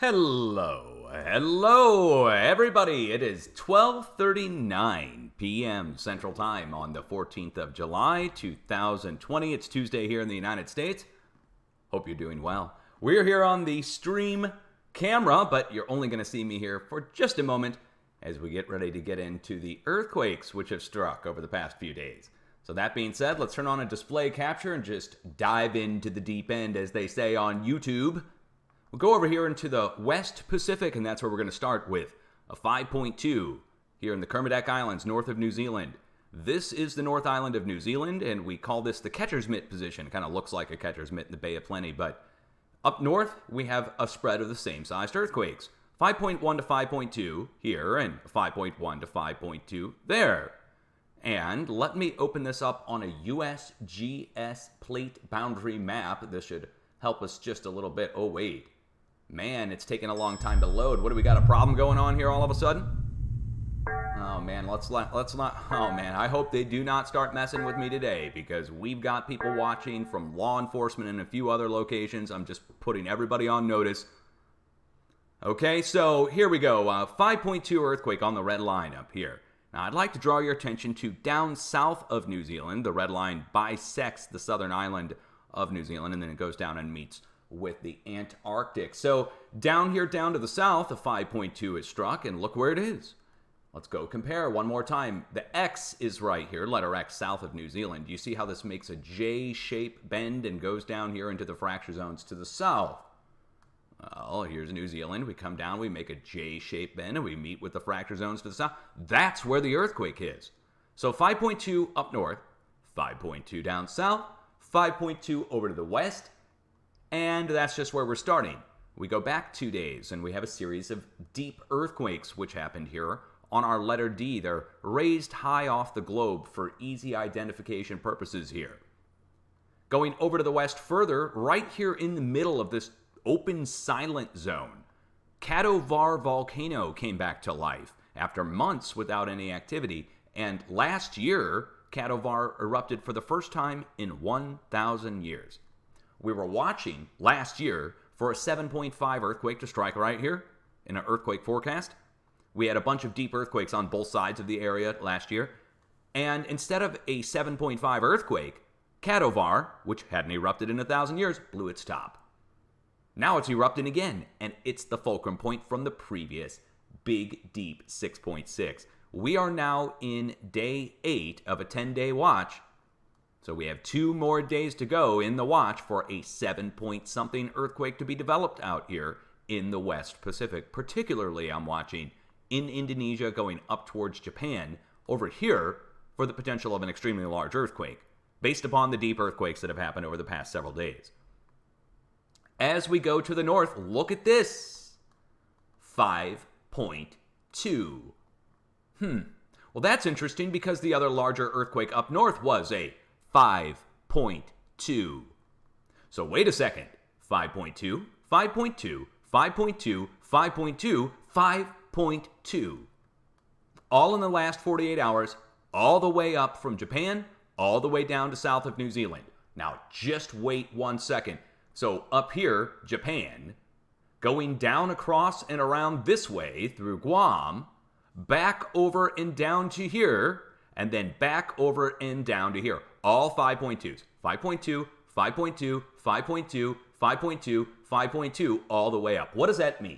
Hello, everybody. It is 12:39 p.m. Central Time on the 14th of July, 2020. It's Tuesday here in the United States. Hope you're doing well. We're here on the stream camera, but you're only going to see me here for just a moment as we get ready to get into the earthquakes which have struck over the past few days. So that being said, let's turn on a display capture and just dive into the deep end, as they say on YouTube. We'll go over here into the West Pacific, and that's where we're going to start with a 5.2 here in the Kermadec Islands, north of New Zealand. This is the North Island of New Zealand, and we call this the catcher's mitt position. It kind of looks like a catcher's mitt in the Bay of Plenty, but up north, we have a spread of the same-sized earthquakes. 5.1 to 5.2 here, and 5.1 to 5.2 there. And let me open this up on a USGS plate boundary map. This should help us just a little bit. Oh, wait. Man, it's taking a long time to load. What do we got, a problem going on here all of a sudden? Oh, man, let's not. Oh, man, I hope they do not start messing with me today, because we've got people watching from law enforcement and a few other locations. I'm just putting everybody on notice. Okay, so here we go. 5.2 earthquake on the red line up here. Now, I'd like to draw your attention to down south of New Zealand. The red line bisects the southern island of New Zealand, and then it goes down and meets with the Antarctic. So down here, down to the south, a 5.2 is struck, and look where it is. Let's go compare one more time. The X is right here, letter X, south of New Zealand. You see how this makes a J-shaped bend and goes down here into the fracture zones to the south? Well, here's New Zealand. We come down, we make a J-shaped bend, and we meet with the fracture zones to the south. That's where the earthquake is. So 5.2 up north, 5.2 down south, 5.2 over to the west, and that's just where we're starting. We go back 2 days, and we have a series of deep earthquakes which happened here on our letter D. They're raised high off the globe for easy identification purposes here. Going over to the west further, right here in the middle of this open silent zone, Katovar volcano came back to life after months without any activity, and last year Katovar erupted for the first time in 1,000 years. We were watching last year for a 7.5 earthquake to strike right here in an earthquake forecast. We had a bunch of deep earthquakes on both sides of the area last year, and instead of a 7.5 earthquake, Katovar, which hadn't erupted in 1,000 years, blew its top. Now it's erupting again, and it's the fulcrum point from the previous big, deep 6.6. We are now in day 8 of a 10-day watch, so we have 2 more days to go in the watch for a 7-point-something earthquake to be developed out here in the West Pacific. Particularly, I'm watching in Indonesia going up towards Japan, over here for the potential of an extremely large earthquake, based upon the deep earthquakes that have happened over the past several days. As we go to the north, look at this. 5.2. Well, that's interesting because the other larger earthquake up north was a 5.2. So wait a second. 5.2, 5.2, 5.2, 5.2, 5.2. All in the last 48 hours, all the way up from Japan, all the way down to south of New Zealand. Now, just wait 1 second. So up here, Japan, going down across and around this way through Guam, back over and down to here, and then back over and down to here. All 5.2s. 5.2, 5.2, 5.2, 5.2, 5.2, all the way up. What does that mean?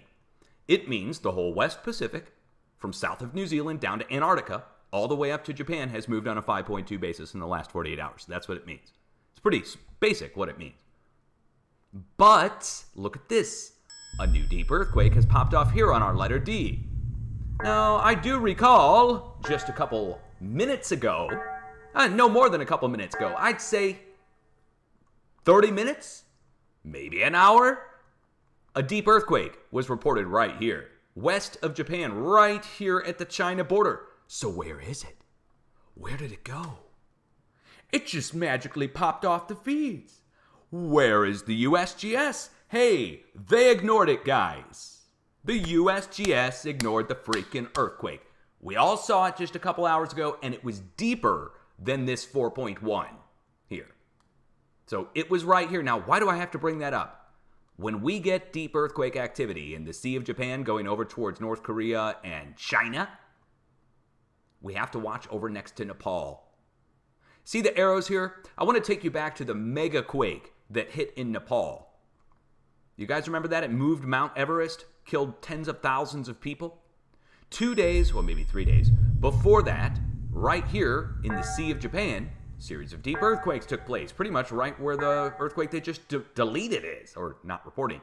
It means the whole West Pacific, from south of New Zealand down to Antarctica, all the way up to Japan, has moved on a 5.2 basis in the last 48 hours. That's what it means. It's pretty basic what it means. But look at this. A new deep earthquake has popped off here on our letter D. Now, I do recall just a couple minutes ago, no more than a couple minutes ago, I'd say 30 minutes, maybe an hour, a deep earthquake was reported right here, west of Japan, right here at the China border. So where is it? Where did it go? It just magically popped off the feeds. Where is the USGS? Hey, they ignored it, guys. The USGS ignored the freaking earthquake. We all saw it just a couple hours ago, and it was deeper than this 4.1 here. So it was right here. Now, why do I have to bring that up? When we get deep earthquake activity in the Sea of Japan going over towards North Korea and China, we have to watch over next to Nepal. See the arrows here? I want to take you back to the mega quake that hit in Nepal. You guys remember that? It moved Mount Everest, killed tens of thousands of people. 2 days, well maybe 3 days, before that, right here in the Sea of Japan, a series of deep earthquakes took place, pretty much right where the earthquake they just deleted is, or not reporting.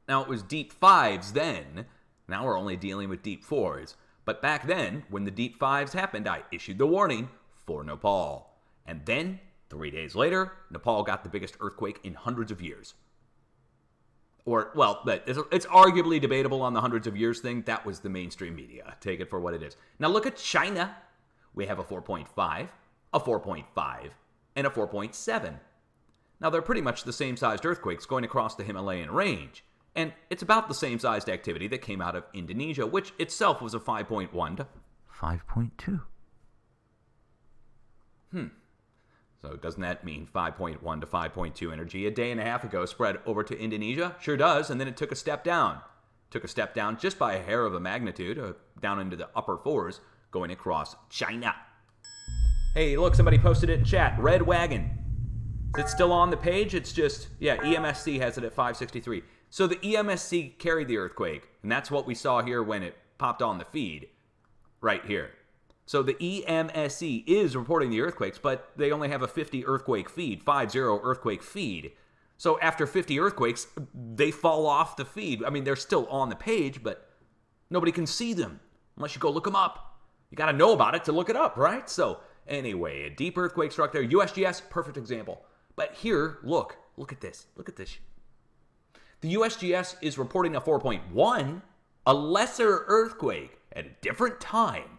Now it was deep 5s then, now we're only dealing with deep 4s. But back then, when the deep 5s happened, I issued the warning for Nepal. And then, 3 days later, Nepal got the biggest earthquake in hundreds of years. Or, well, it's arguably debatable on the hundreds of years thing. That was the mainstream media. Take it for what it is. Now look at China. We have a 4.5, a 4.5, and a 4.7. Now they're pretty much the same sized earthquakes going across the Himalayan range. And it's about the same sized activity that came out of Indonesia, which itself was a 5.1 to 5.2. So doesn't that mean 5.1 to 5.2 energy a day and a half ago spread over to Indonesia? Sure does, and then it took a step down. Took a step down just by a hair of a magnitude, down into the upper 4s, going across China. Hey, look, somebody posted it in chat. Red Wagon. Is it still on the page? It's just, yeah, EMSC has it at 563. So the EMSC carried the earthquake, and that's what we saw here when it popped on the feed, right here. So the EMSC is reporting the earthquakes, but they only have a 50 earthquake feed, 50 earthquake feed. So after 50 earthquakes, they fall off the feed. I mean, they're still on the page, but nobody can see them unless you go look them up. You got to know about it to look it up, right? So anyway, a deep earthquake struck there. USGS, perfect example. But here, look at this. Look at this. The USGS is reporting a 4.1, a lesser earthquake at a different time.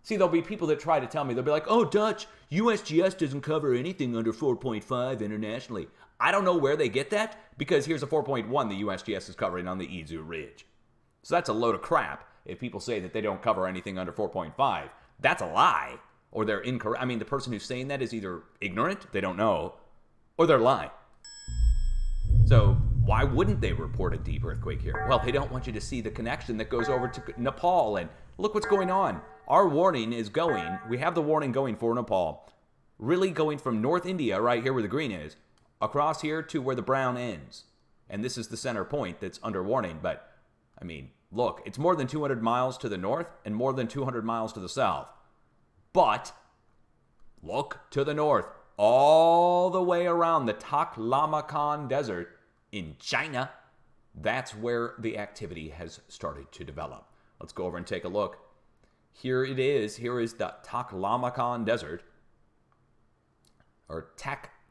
See, there'll be people that try to tell me, they'll be like, oh, Dutch, USGS doesn't cover anything under 4.5 internationally. I don't know where they get that, because here's a 4.1 the USGS is covering on the Izu Ridge. So that's a load of crap if people say that they don't cover anything under 4.5. That's a lie, or they're incorrect. I mean, the person who's saying that is either ignorant, they don't know, or they're lying. So why wouldn't they report a deep earthquake here? Well, they don't want you to see the connection that goes over to Nepal, and look what's going on. Our warning is going, we have the warning going for Nepal, really going from North India, right here where the green is, across here to where the brown ends. And this is the center point that's under warning. But, I mean, look, it's more than 200 miles to the north and more than 200 miles to the south. But, look to the north, all the way around the Taklamakan Desert in China. That's where the activity has started to develop. Let's go over and take a look. Here it is. Here is the Taklamakan Desert, or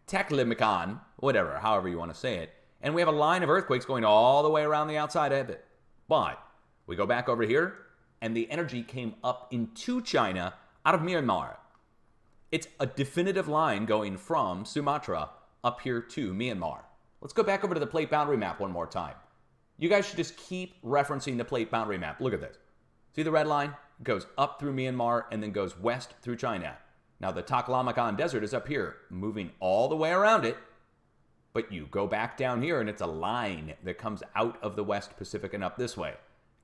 Taklamakan, whatever, however you want to say it. And we have a line of earthquakes going all the way around the outside of it. But we go back over here, and the energy came up into China out of Myanmar. It's a definitive line going from Sumatra up here to Myanmar. Let's go back over to the plate boundary map one more time. You guys should just keep referencing the plate boundary map. Look at this. See the red line? It goes up through Myanmar and then goes west through China. Now the Taklamakan Desert is up here, moving all the way around it. But you go back down here and it's a line that comes out of the West Pacific and up this way.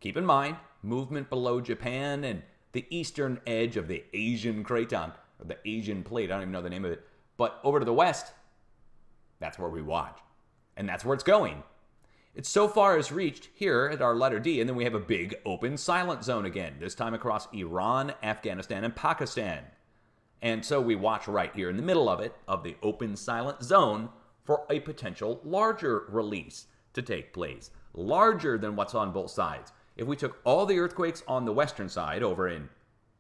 Keep in mind, movement below Japan and the eastern edge of the Asian Craton, or the Asian Plate, I don't even know the name of it. But over to the west, that's where we watch. And that's where it's going. It so far has reached here at our letter D, and then we have a big open silent zone again, this time across Iran, Afghanistan, and Pakistan. And so we watch right here in the middle of it, of the open silent zone, for a potential larger release to take place, larger than what's on both sides. If we took all the earthquakes on the western side over in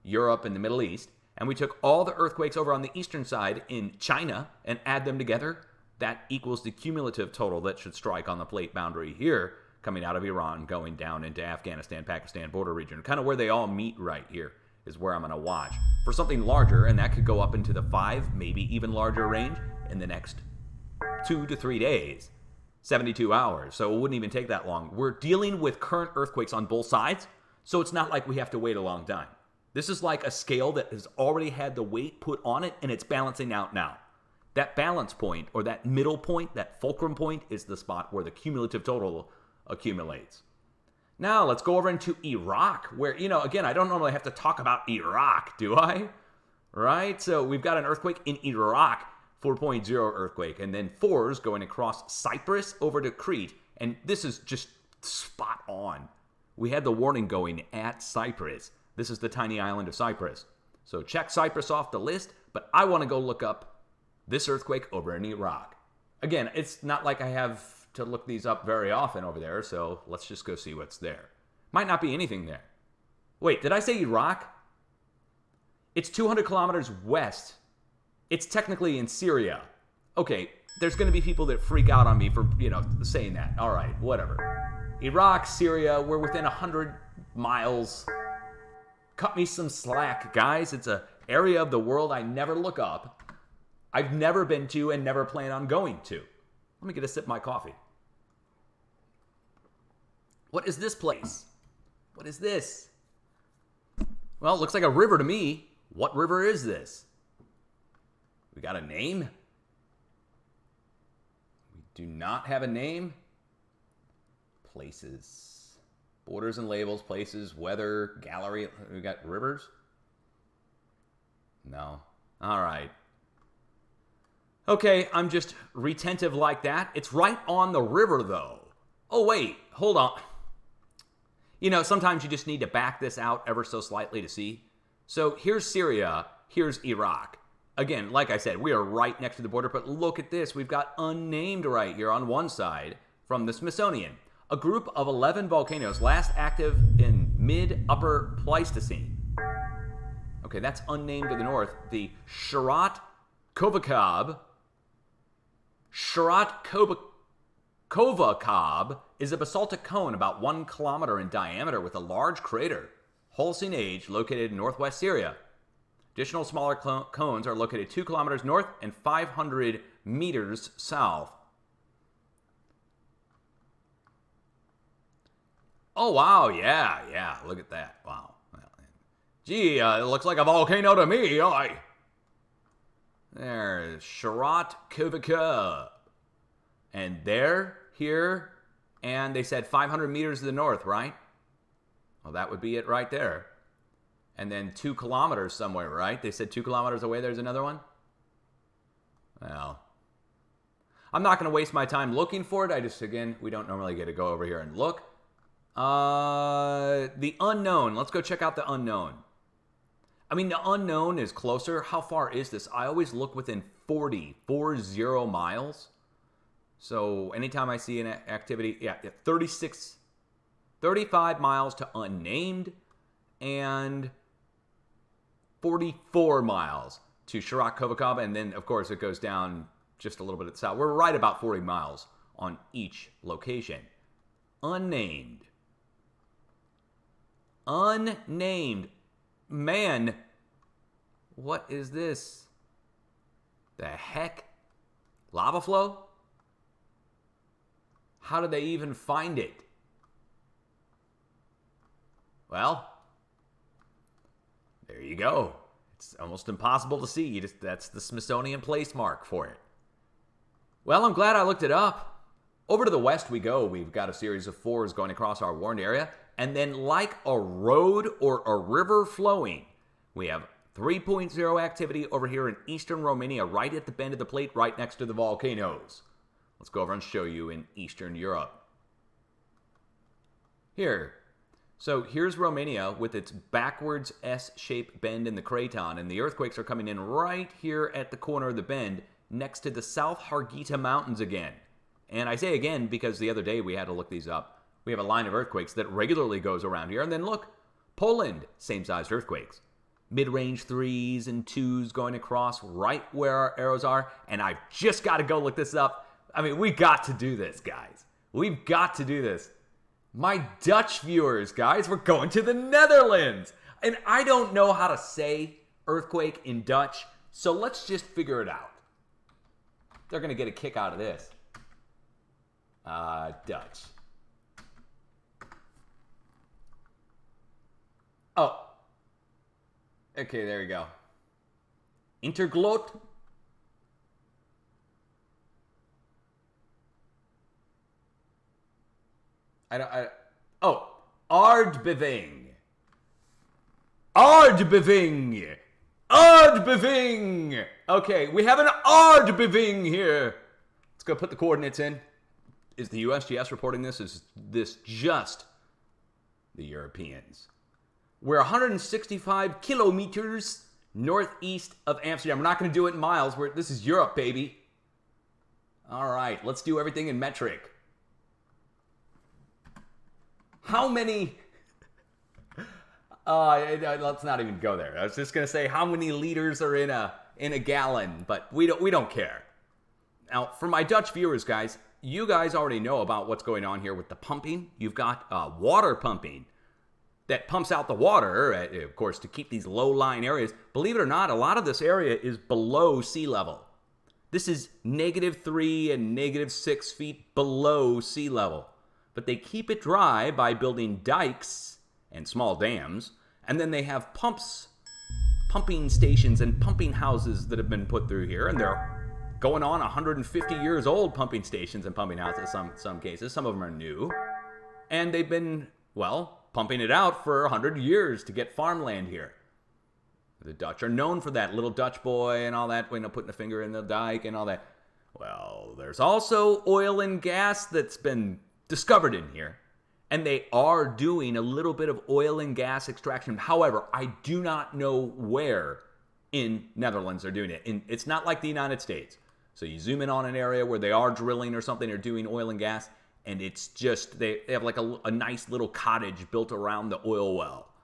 Europe and the Middle East, and we took all the earthquakes over on the eastern side in China and add them together, that equals the cumulative total that should strike on the plate boundary here, coming out of Iran, going down into Afghanistan, Pakistan border region. Kind of where they all meet right here is where I'm going to watch for something larger, and that could go up into the 5, maybe even larger range in the next 2 to 3 days, 72 hours. So it wouldn't even take that long. We're dealing with current earthquakes on both sides, so it's not like we have to wait a long time. This is like a scale that has already had the weight put on it, and it's balancing out now. That balance point, or that middle point, that fulcrum point, is the spot where the cumulative total accumulates. Now, let's go over into Iraq, where, again, I don't normally have to talk about Iraq, do I? Right? So we've got an earthquake in Iraq, 4.0 earthquake, and then 4s going across Cyprus over to Crete, and this is just spot on. We had the warning going at Cyprus. This is the tiny island of Cyprus. So check Cyprus off the list, but I want to go look up this earthquake over in Iraq. Again, it's not like I have to look these up very often over there, so let's just go see what's there. Might not be anything there. Wait, did I say Iraq? It's 200 kilometers west. It's technically in Syria. Okay, there's going to be people that freak out on me for, saying that. All right, whatever. Iraq, Syria, we're within 100 miles. Cut me some slack, guys. It's an area of the world I never look up. I've never been to and never plan on going to. Let me get a sip of my coffee. What is this place? What is this? Well, it looks like a river to me. What river is this? We got a name? We do not have a name. Places. Borders and labels, places, weather, gallery. We got rivers? No. All right. Okay, I'm just retentive like that. It's right on the river, though. Oh, wait. Hold on. Sometimes you just need to back this out ever so slightly to see. So here's Syria. Here's Iraq. Again, like I said, we are right next to the border, but look at this. We've got unnamed right here on one side from the Smithsonian. A group of 11 volcanoes last active in mid-upper Pleistocene. Okay, that's unnamed to the north. The Sharat Kovakab is a basaltic cone about 1 kilometer in diameter with a large crater, Holcine Age, located in northwest Syria. Additional smaller cones are located 2 kilometers north and 500 meters south. Oh, wow, yeah, look at that. Wow. Gee, it looks like a volcano to me. There's Sharat Kovakab. And there, here, and they said 500 meters to the north, right? Well, that would be it right there. And then 2 kilometers somewhere, right? They said 2 kilometers away, there's another one? Well, I'm not going to waste my time looking for it. Again, we don't normally get to go over here and look. The unknown. Let's go check out the unknown. I mean, the unknown is closer. How far is this? I always look within 40 miles. So anytime I see an activity, 35 miles to unnamed, and 44 miles to Sharat Kovakab, and then, of course, it goes down just a little bit at the south. We're right about 40 miles on each location. Unnamed. Man, what is this? The heck? Lava flow? How did they even find it? Well, there you go. It's almost impossible to see. That's the Smithsonian place mark for it. Well, I'm glad I looked it up. Over to the west we go. We've got a series of 4s going across our warned area. And then like a road or a river flowing, we have 3.0 activity over here in eastern Romania, right at the bend of the plate, right next to the volcanoes. Let's go over and show you in Eastern Europe. Here. So here's Romania with its backwards S-shaped bend in the Craton, and the earthquakes are coming in right here at the corner of the bend next to the South Harghita Mountains again. And I say again because the other day we had to look these up. We have a line of earthquakes that regularly goes around here. And then look, Poland, same-sized earthquakes. Mid-range 3s and 2s going across right where our arrows are. And I've just got to go look this up. I mean, we got to do this, guys. We've got to do this. My Dutch viewers, guys, we're going to the Netherlands. And I don't know how to say earthquake in Dutch, so let's just figure it out. They're going to get a kick out of this. Dutch. Oh. Okay, there you go. Intergloot. Oh, Aardbeving. Aardbeving. Aardbeving. Okay, we have an Aardbeving here. Let's go put the coordinates in. Is the USGS reporting this? Is this just the Europeans? We're 165 kilometers northeast of Amsterdam. We're not going to do it in miles. This is Europe, baby. All right, let's do everything in metric. How many... let's not even go there. I was just going to say how many liters are in a gallon, but we don't care. Now, for my Dutch viewers, guys, you guys already know about what's going on here with the pumping. You've got water pumping that pumps out the water, of course, to keep these low-lying areas. Believe it or not, a lot of this area is below sea level. This is -3 and -6 feet below sea level. But they keep it dry by building dikes and small dams, and then they have pumping stations and pumping houses that have been put through here, and they're going on 150 years old pumping stations and pumping houses in some cases. Some of them are new. And they've been, well, pumping it out for 100 years to get farmland here. The Dutch are known for that, little Dutch boy and all that, putting a finger in the dike and all that. Well, there's also oil and gas that's been discovered in here. And they are doing a little bit of oil and gas extraction. However, I do not know where in Netherlands they're doing it. And it's not like the United States. So you zoom in on an area where they are drilling or something or doing oil and gas, and it's just, they have like a nice little cottage built around the oil well.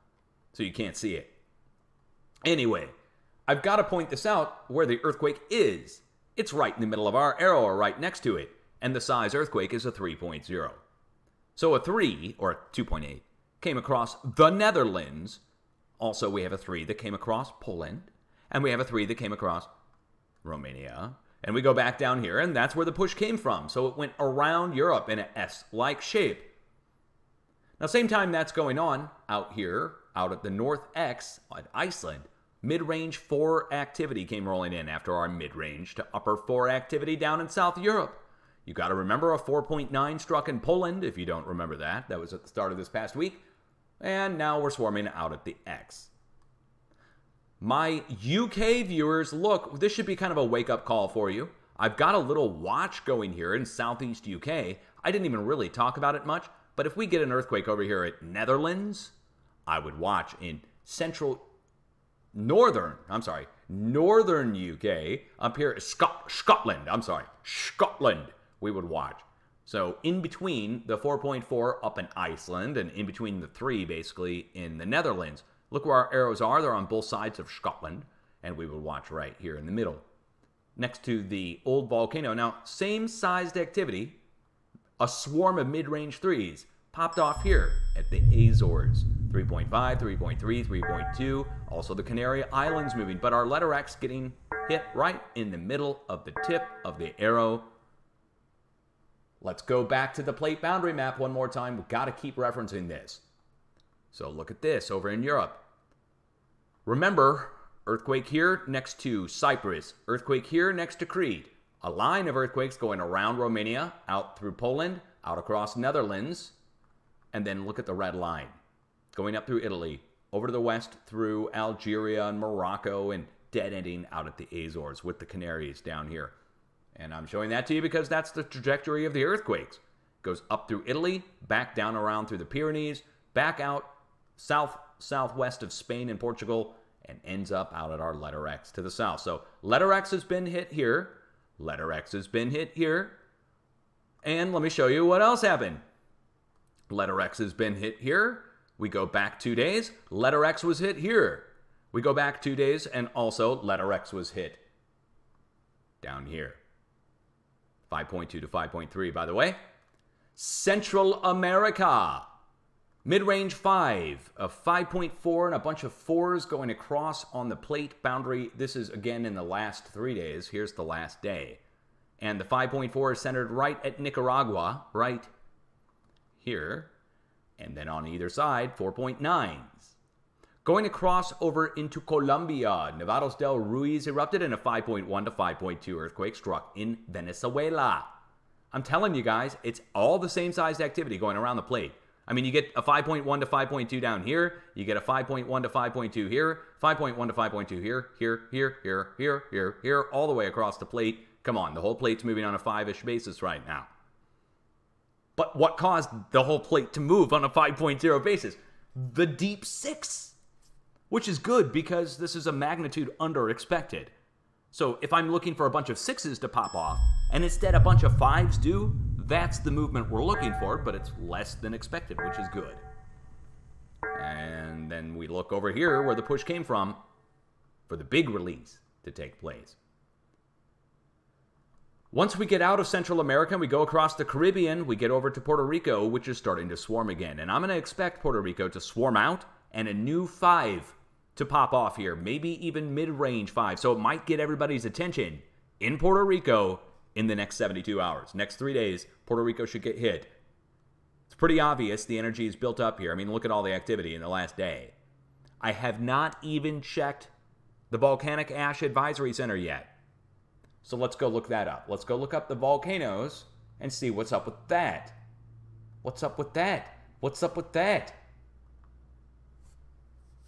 So you can't see it. Anyway, I've got to point this out where the earthquake is. It's right in the middle of our arrow or right next to it. And the size earthquake is a 3.0. So a 3, or 2.8, came across the Netherlands. Also, we have a 3 that came across Poland. And we have a 3 that came across Romania. And we go back down here, and that's where the push came from. So it went around Europe in an S-like shape. Now, same time that's going on, out here, out at the North X at Iceland, mid-range 4 activity came rolling in after our mid-range to upper 4 activity down in South Europe. You got to remember a 4.9 struck in Poland, if you don't remember that. That was at the start of this past week. And now we're swarming out at the X. My UK viewers, look, this should be kind of a wake-up call for you. I've got a little watch going here in southeast UK. I didn't even really talk about it much, but if we get an earthquake over here at Netherlands, I would watch in northern UK, up here, Scotland, we would watch. So in between the 4.4 up in Iceland and in between the 3 basically in the Netherlands. Look where our arrows are. They're on both sides of Scotland, and we would watch right here in the middle, next to the old volcano. Now, same sized activity, a swarm of mid-range 3s popped off here at the Azores. 3.5, 3.3, 3.2. Also the Canary Islands moving, but our letter X getting hit right in the middle of the tip of the arrow. Let's go back to the plate boundary map one more time. We've got to keep referencing this. So look at this over in Europe. Remember, earthquake here next to Cyprus. Earthquake here next to Crete. A line of earthquakes going around Romania, out through Poland, out across Netherlands. And then look at the red line. Going up through Italy, over to the west through Algeria and Morocco, and dead-ending out at the Azores with the Canaries down here. And I'm showing that to you because that's the trajectory of the earthquakes. Goes up through Italy, back down around through the Pyrenees, back out southwest of Spain and Portugal, and ends up out at our letter X to the south. So letter X has been hit here. Letter X has been hit here. And let me show you what else happened. Letter X has been hit here. We go back 2 days. Letter X was hit here. We go back 2 days, and also letter X was hit down here. 5.2 to 5.3, by the way. Central America. Mid-range 5, a 5.4 and a bunch of 4s going across on the plate boundary. This is, again, in the last 3 days. Here's the last day. And the 5.4 is centered right at Nicaragua, right here. And then on either side, 4.9s. Going across over into Colombia, Nevados del Ruiz erupted and a 5.1 to 5.2 earthquake struck in Venezuela. I'm telling you guys, it's all the same sized activity going around the plate. I mean, you get a 5.1 to 5.2 down here. You get a 5.1 to 5.2 here, 5.1 to 5.2 here, all the way across the plate. Come on, the whole plate's moving on a 5-ish basis right now. But what caused the whole plate to move on a 5.0 basis? The deep 6, which is good because this is a magnitude under expected. So if I'm looking for a bunch of 6s to pop off, and instead a bunch of 5s do, that's the movement we're looking for, but it's less than expected, which is good. And then we look over here where the push came from for the big release to take place. Once we get out of Central America, we go across the Caribbean, we get over to Puerto Rico, which is starting to swarm again. And I'm going to expect Puerto Rico to swarm out and a new 5 to pop off here, maybe even mid-range 5. So it might get everybody's attention in Puerto Rico in the next 72 hours. Next 3 days, Puerto Rico should get hit. It's pretty obvious the energy is built up here. I mean, look at all the activity in the last day. I have not even checked the Volcanic Ash Advisory Center yet. So let's go look that up. Let's go look up the volcanoes and see what's up with that. What's up with that? What's up with that?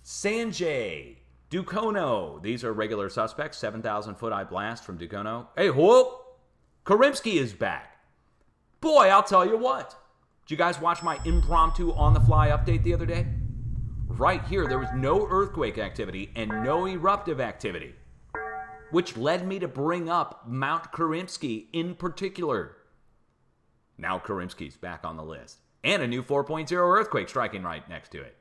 Sanjay, Dukono. These are regular suspects. 7,000-foot high blast from Dukono. Hey, whoop! Karimsky is back. Boy, I'll tell you what. Did you guys watch my impromptu on-the-fly update the other day? Right here, there was no earthquake activity and no eruptive activity, which led me to bring up Mount Karimsky in particular. Now Karimsky's back on the list. And a new 4.0 earthquake striking right next to it.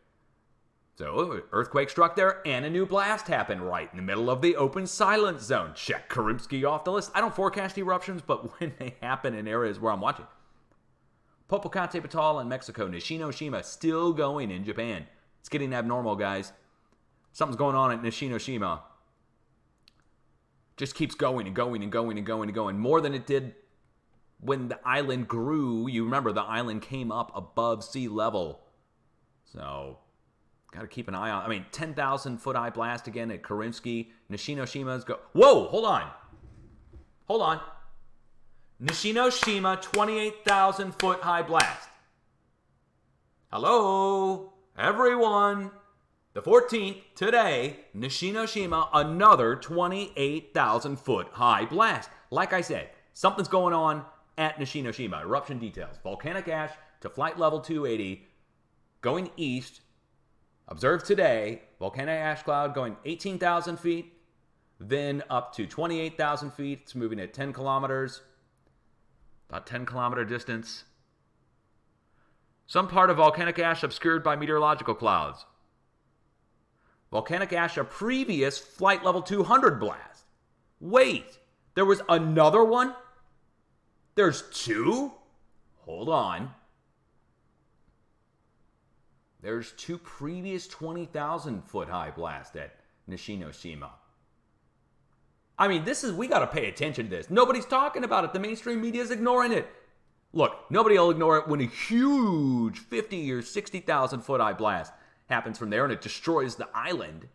So, earthquake struck there, and a new blast happened right in the middle of the open silence zone. Check Karimsky off the list. I don't forecast eruptions, but when they happen in areas where I'm watching. Popocatépetl in Mexico, Nishinoshima still going in Japan. It's getting abnormal, guys. Something's going on at Nishinoshima. Just keeps going and going and going and going and going. More than it did when the island grew. You remember the island came up above sea level. So, got to keep an eye on. I mean, 10,000-foot high blast again at Karimsky. Nishinoshima's go. Whoa, hold on. Hold on. Nishinoshima, 28,000-foot high blast. Hello, everyone. The 14th, today, Nishinoshima, another 28,000-foot high blast. Like I said, something's going on at Nishinoshima. Eruption details. Volcanic ash to flight level 280, going east. Observed today, volcanic ash cloud going 18,000 feet, then up to 28,000 feet. It's moving at 10 kilometers, about 10-kilometer distance. Some part of volcanic ash obscured by meteorological clouds. Volcanic ash, a previous flight level 200 blast. Wait, there was another one? There's two? Hold on. There's two previous 20,000-foot high blasts at Nishinoshima. I mean, we got to pay attention to this. Nobody's talking about it. The mainstream media is ignoring it. Look, nobody will ignore it when a huge 50 or 60,000-foot high blast happens from there and it destroys the island.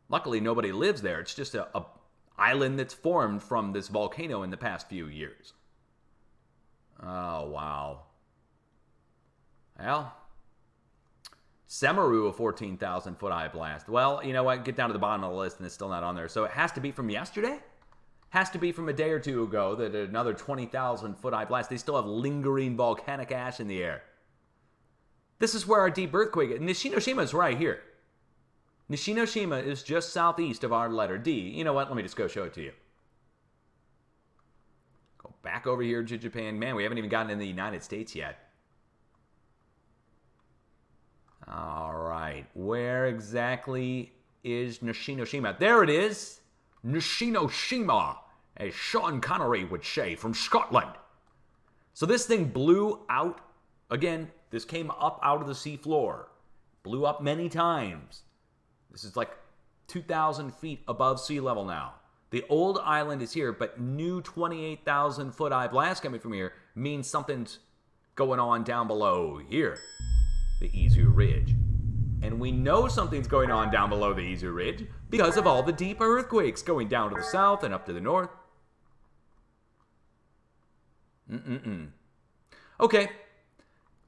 Luckily, nobody lives there. It's just a island that's formed from this volcano in the past few years. Oh, wow. Well, Semaru, a 14,000-foot high blast. Well, you know what? Get down to the bottom of the list and it's still not on there. So it has to be from yesterday? Has to be from a day or two ago that another 20,000-foot high blast. They still have lingering volcanic ash in the air. This is where our deep earthquake is. Nishinoshima is right here. Nishinoshima is just southeast of our letter D. You know what? Let me just go show it to you. Go back over here to Japan. Man, we haven't even gotten in the United States yet. All right. Where exactly is Nishinoshima? There it is. Nishinoshima, as Sean Connery would say, from Scotland. So this thing blew out. Again, this came up out of the seafloor. Blew up many times. This is like 2,000 feet above sea level now. The old island is here, but new 28,000-foot high blast coming from here means something's going on down below here, the Izu Ridge. And we know something's going on down below the Izu Ridge because of all the deep earthquakes going down to the south and up to the north. Okay,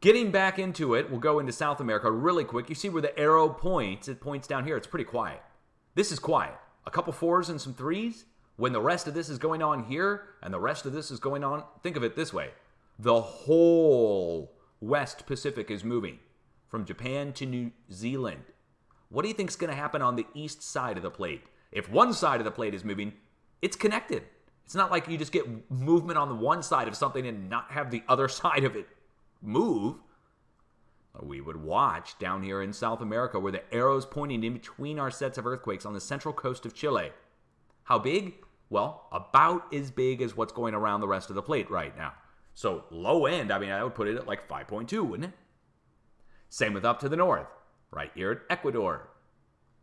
getting back into it, we'll go into South America really quick. You see where the arrow points, it points down here. It's pretty quiet. This is quiet. A couple fours and some threes. When the rest of this is going on here, and the rest of this is going on, think of it this way. The whole West Pacific is moving from Japan to New Zealand. What do you think is going to happen on the east side of the plate? If one side of the plate is moving, it's connected. It's not like you just get movement on the one side of something and not have the other side of it move. We would watch down here in South America where the arrow's pointing in between our sets of earthquakes on the central coast of Chile. How big? Well, about as big as what's going around the rest of the plate right now. So low end, I would put it at like 5.2, wouldn't it? Same with up to the north, right here at Ecuador.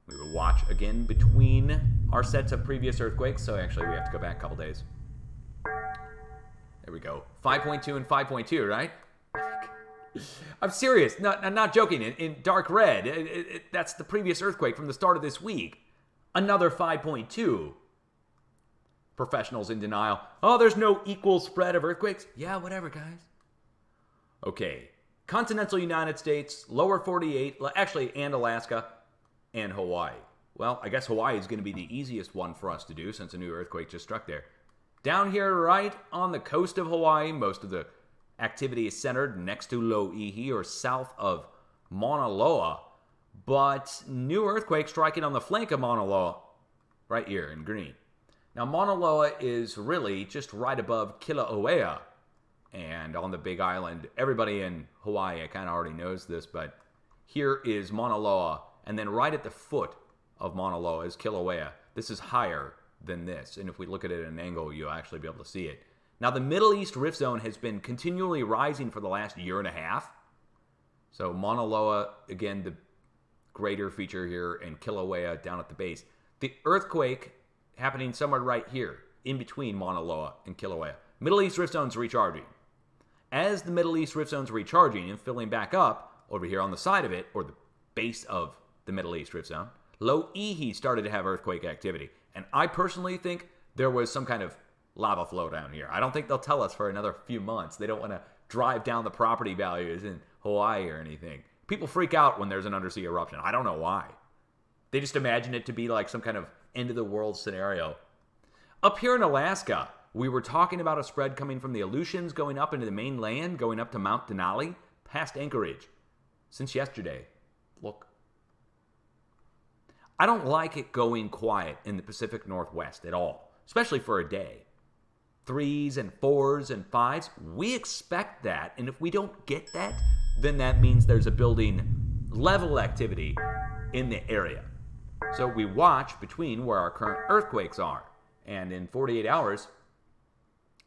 We would watch again between our sets of previous earthquakes. So actually we have to go back a couple days. There we go. 5.2 and 5.2, right? I'm serious. I'm not joking. In dark red, that's the previous earthquake from the start of this week. Another 5.2. Professionals in denial. Oh, there's no equal spread of earthquakes. Yeah, whatever, guys. Okay. Continental United States, lower 48, actually, and Alaska, and Hawaii. Well, I guess Hawaii is going to be the easiest one for us to do since a new earthquake just struck there. Down here, right on the coast of Hawaii, most of the activity is centered next to Loihi or south of Mauna Loa, but new earthquake striking on the flank of Mauna Loa, right here in green. Now, Mauna Loa is really just right above Kilauea, and on the Big Island. Everybody in Hawaii kind of already knows this, but here is Mauna Loa, and then right at the foot of Mauna Loa is Kilauea. This is higher than this, and if we look at it at an angle, you'll actually be able to see it. Now, the Middle East rift zone has been continually rising for the last year and a half. So Mauna Loa, again, the greater feature here, and Kilauea down at the base. The earthquake happening somewhere right here, in between Mauna Loa and Kilauea. Middle East rift zone's recharging. As the Middle East rift zone's recharging and filling back up, over here on the side of it, or the base of the Middle East rift zone, Loihi started to have earthquake activity. And I personally think there was some kind of lava flow down here. I don't think they'll tell us for another few months. They don't want to drive down the property values in Hawaii or anything. People freak out when there's an undersea eruption. I don't know why. They just imagine it to be like some kind of end-of-the-world scenario. Up here in Alaska, we were talking about a spread coming from the Aleutians going up into the mainland, going up to Mount Denali, past Anchorage. Since yesterday. Look. I don't like it going quiet in the Pacific Northwest at all, especially for a day. 3s and 4s and 5s, we expect that, and if we don't get that, then that means there's a building level activity in the area. So we watch between where our current earthquakes are, and in 48 hours,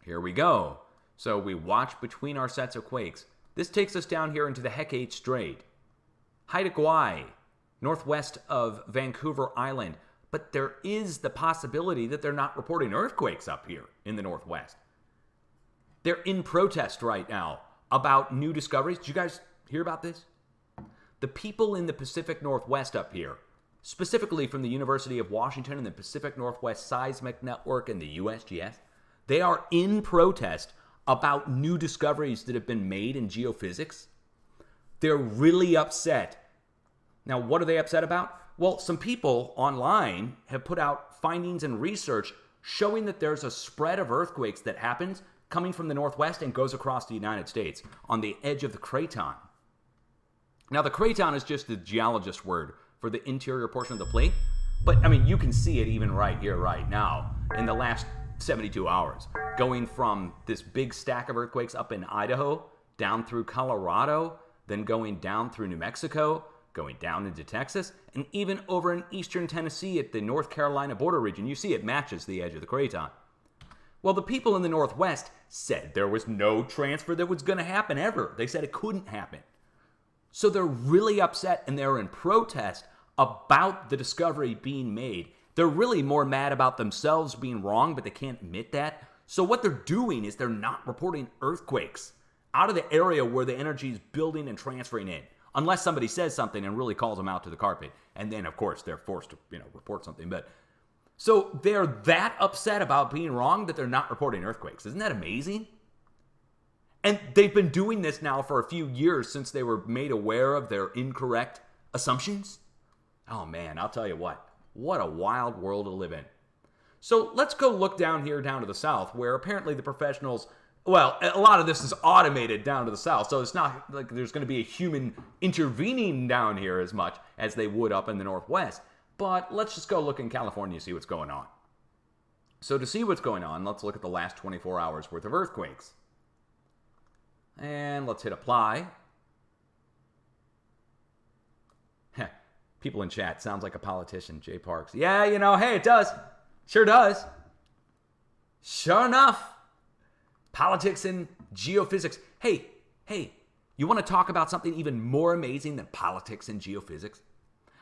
here we go. So we watch between our sets of quakes. This takes us down here into the Hecate Strait, Haida Gwaii, northwest of Vancouver Island. But there is the possibility that they're not reporting earthquakes up here in the Northwest. They're in protest right now about new discoveries. Did you guys hear about this? The people in the Pacific Northwest up here, specifically from the University of Washington and the Pacific Northwest Seismic Network and the USGS, they are in protest about new discoveries that have been made in geophysics. They're really upset. Now, what are they upset about? Well, some people online have put out findings and research showing that there's a spread of earthquakes that happens coming from the Northwest and goes across the United States on the edge of the craton. Now, the craton is just the geologist word for the interior portion of the plate, but you can see it even right here, right now, in the last 72 hours, going from this big stack of earthquakes up in Idaho, down through Colorado, then going down through New Mexico, going down into Texas, and even over in eastern Tennessee at the North Carolina border region. You see it matches the edge of the craton. Well, the people in the Northwest said there was no transfer that was going to happen ever. They said it couldn't happen. So they're really upset and they're in protest about the discovery being made. They're really more mad about themselves being wrong, but they can't admit that. So what they're doing is they're not reporting earthquakes out of the area where the energy is building and transferring in. Unless somebody says something and really calls them out to the carpet. And then, of course, they're forced to, report something. But so they're that upset about being wrong that they're not reporting earthquakes. Isn't that amazing? And they've been doing this now for a few years since they were made aware of their incorrect assumptions. Oh man, I'll tell you what a wild world to live in. So let's go look down here, down to the south, where apparently the professionals, well, a lot of this is automated down to the south, so it's not like there's going to be a human intervening down here as much as they would up in the northwest. But let's just go look in California and see what's going on. So to see what's going on, let's look at the last 24 hours worth of earthquakes. And let's hit apply. People in chat, sounds like a politician, Jay Parks. Yeah, hey, it does. Sure does. Sure enough. Politics and geophysics. Hey, you want to talk about something even more amazing than politics and geophysics?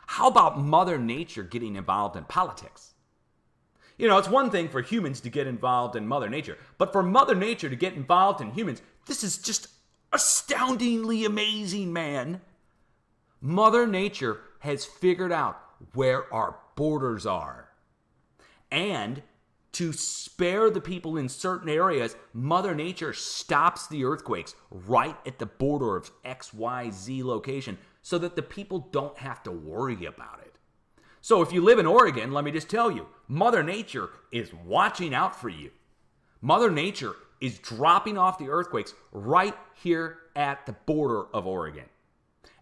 How about Mother Nature getting involved in politics? It's one thing for humans to get involved in Mother Nature, but for Mother Nature to get involved in humans, this is just astoundingly amazing, man. Mother Nature has figured out where our borders are. And to spare the people in certain areas, Mother Nature stops the earthquakes right at the border of XYZ location so that the people don't have to worry about it. So if you live in Oregon, let me just tell you, Mother Nature is watching out for you. Mother Nature is dropping off the earthquakes right here at the border of Oregon.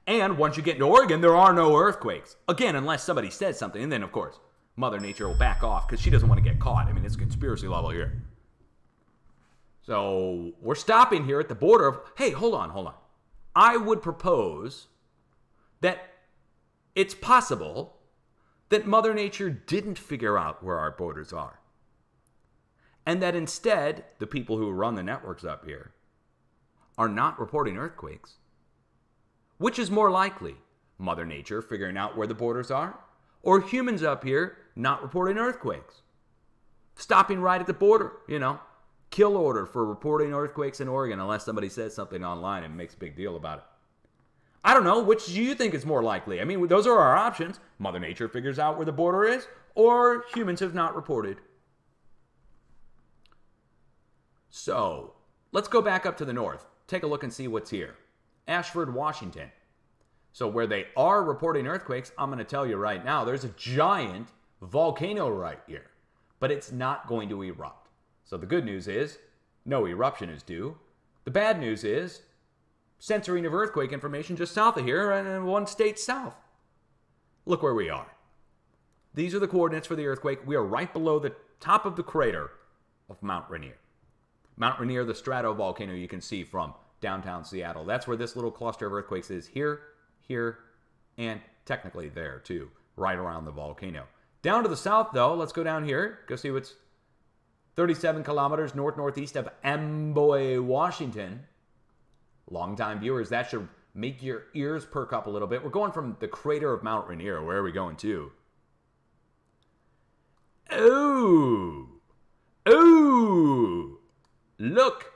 And once you get into Oregon, there are no earthquakes. Again, unless somebody says something, and then, of course, Mother Nature will back off because she doesn't want to get caught. I mean, it's a conspiracy level here. So we're stopping here at the border of, hey, hold on. I would propose that it's possible that Mother Nature didn't figure out where our borders are. And that instead, the people who run the networks up here are not reporting earthquakes. Which is more likely, Mother Nature figuring out where the borders are, or humans up here not reporting earthquakes? Stopping right at the border, kill order for reporting earthquakes in Oregon unless somebody says something online and makes a big deal about it. I don't know, which do you think is more likely? I mean, those are our options. Mother Nature figures out where the border is, or humans have not reported. So, let's go back up to the north. Take a look and see what's here. Ashford, Washington. So where they are reporting earthquakes, I'm going to tell you right now, there's a giant volcano right here. But it's not going to erupt. So the good news is, no eruption is due. The bad news is, censoring of earthquake information just south of here and one state south. Look where we are. These are the coordinates for the earthquake. We are right below the top of the crater of Mount Rainier. Mount Rainier, the stratovolcano you can see from downtown Seattle. That's where this little cluster of earthquakes is, here, and technically there too, right around the volcano. Down to the south though, let's go down here, go see what's 37 kilometers northeast of Amboy, Washington. Longtime viewers, that should make your ears perk up a little bit. We're going from the crater of Mount Rainier. Where are we going to? Oh, look.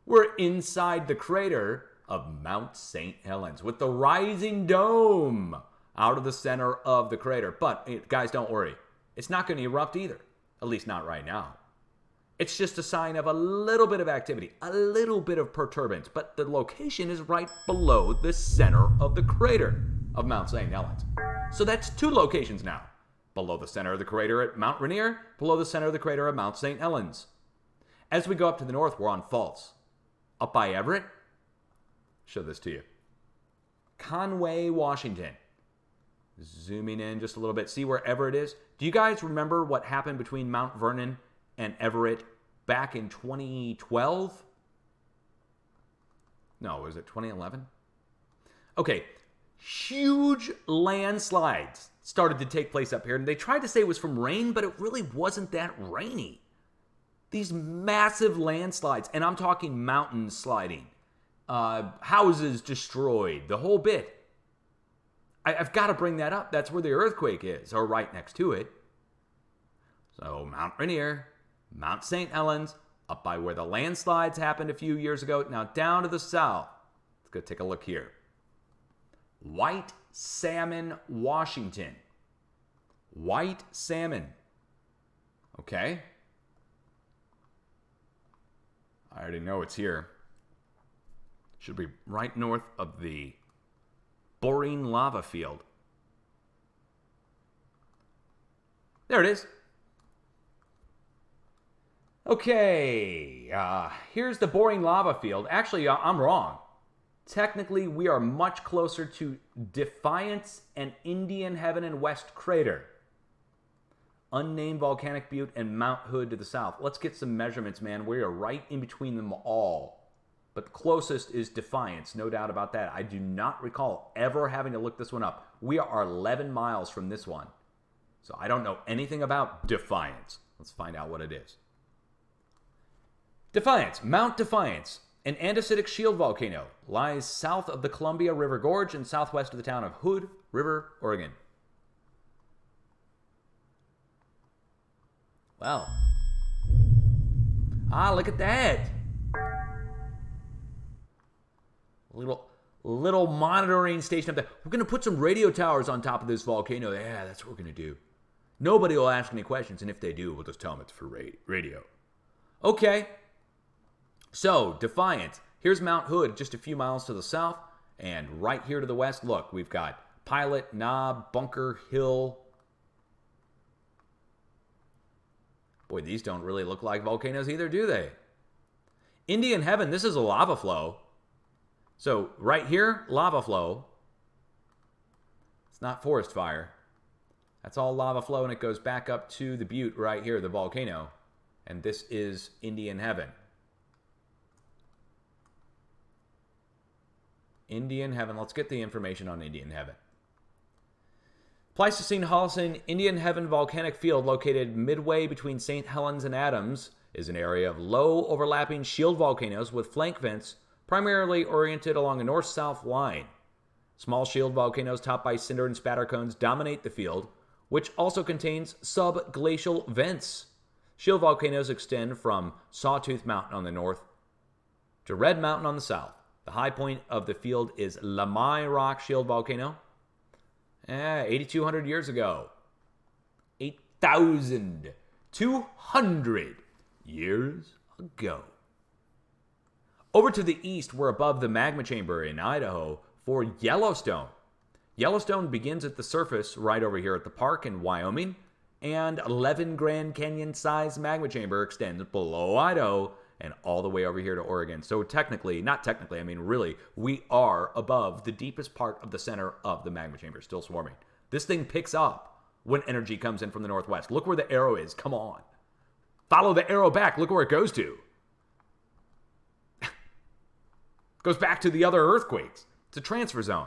We're inside the crater of Mount St. Helens with the rising dome out of the center of the crater. But guys, don't worry. It's not going to erupt either, at least not right now. It's just a sign of a little bit of activity, a little bit of perturbance, but the location is right below the center of the crater of Mount St. Helens. So that's two locations now. Below the center of the crater at Mount Rainier, below the center of the crater of Mount St. Helens. As we go up to the north, we're on faults. Up by Everett, show this to you. Conway, Washington. Zooming in just a little bit, see where Everett is. Do you guys remember what happened between Mount Vernon and Everett back in 2012? No, was it 2011? Okay, huge landslides started to take place up here, and they tried to say it was from rain, but it really wasn't that rainy. These massive landslides, and I'm talking mountains sliding, houses destroyed, the whole bit. I've got to bring that up. That's where the earthquake is, or right next to it. So Mount Rainier, Mount St. Helens, up by where the landslides happened a few years ago. Now down to the south. Let's go take a look here. White Salmon, Washington. White Salmon. Okay. I already know it's here. Should be right north of the Boring lava field. There it is. Okay, here's the Boring lava field. Actually, I'm wrong. Technically, we are much closer to Defiance and Indian Heaven and West Crater. Unnamed Volcanic Butte and Mount Hood to the south. Let's get some measurements, man. We are right in between them all. But the closest is Defiance, no doubt about that. I do not recall ever having to look this one up. We are 11 miles from this one. So I don't know anything about Defiance. Let's find out what it is. Defiance, Mount Defiance, an andesitic shield volcano, lies south of the Columbia River Gorge and southwest of the town of Hood River, Oregon. Wow. Look at that. Little monitoring station up there. We're going to put some radio towers on top of this volcano. Yeah, that's what we're going to do. Nobody will ask any questions, and if they do, we'll just tell them it's for radio. Okay. So, Defiance. Here's Mount Hood, just a few miles to the south, and right here to the west, look, we've got Pilot, Knob, Bunker Hill. Boy, these don't really look like volcanoes either, do they? Indian Heaven, this is a lava flow. So, right here, lava flow. It's not forest fire. That's all lava flow, and it goes back up to the butte right here, the volcano. And this is Indian Heaven. Indian Heaven. Let's get the information on Indian Heaven. Pleistocene Holocene Indian Heaven volcanic field located midway between St. Helens and Adams is an area of low overlapping shield volcanoes with flank vents primarily oriented along a north-south line. Small shield volcanoes topped by cinder and spatter cones dominate the field, which also contains subglacial vents. Shield volcanoes extend from Sawtooth Mountain on the north to Red Mountain on the south. The high point of the field is Lamai Rock Shield Volcano. 8,200 years ago. 8,200 years ago. Over to the east, we're above the magma chamber in Idaho for Yellowstone. Yellowstone begins at the surface right over here at the park in Wyoming, and 11 Grand Canyon-sized magma chamber extends below Idaho and all the way over here to Oregon. So technically, not technically, I mean really, we are above the deepest part of the center of the magma chamber, still swarming. This thing picks up when energy comes in from the northwest. Look where the arrow is, come on. Follow the arrow back, look where it goes to. Goes back to the other earthquakes. It's a transfer zone.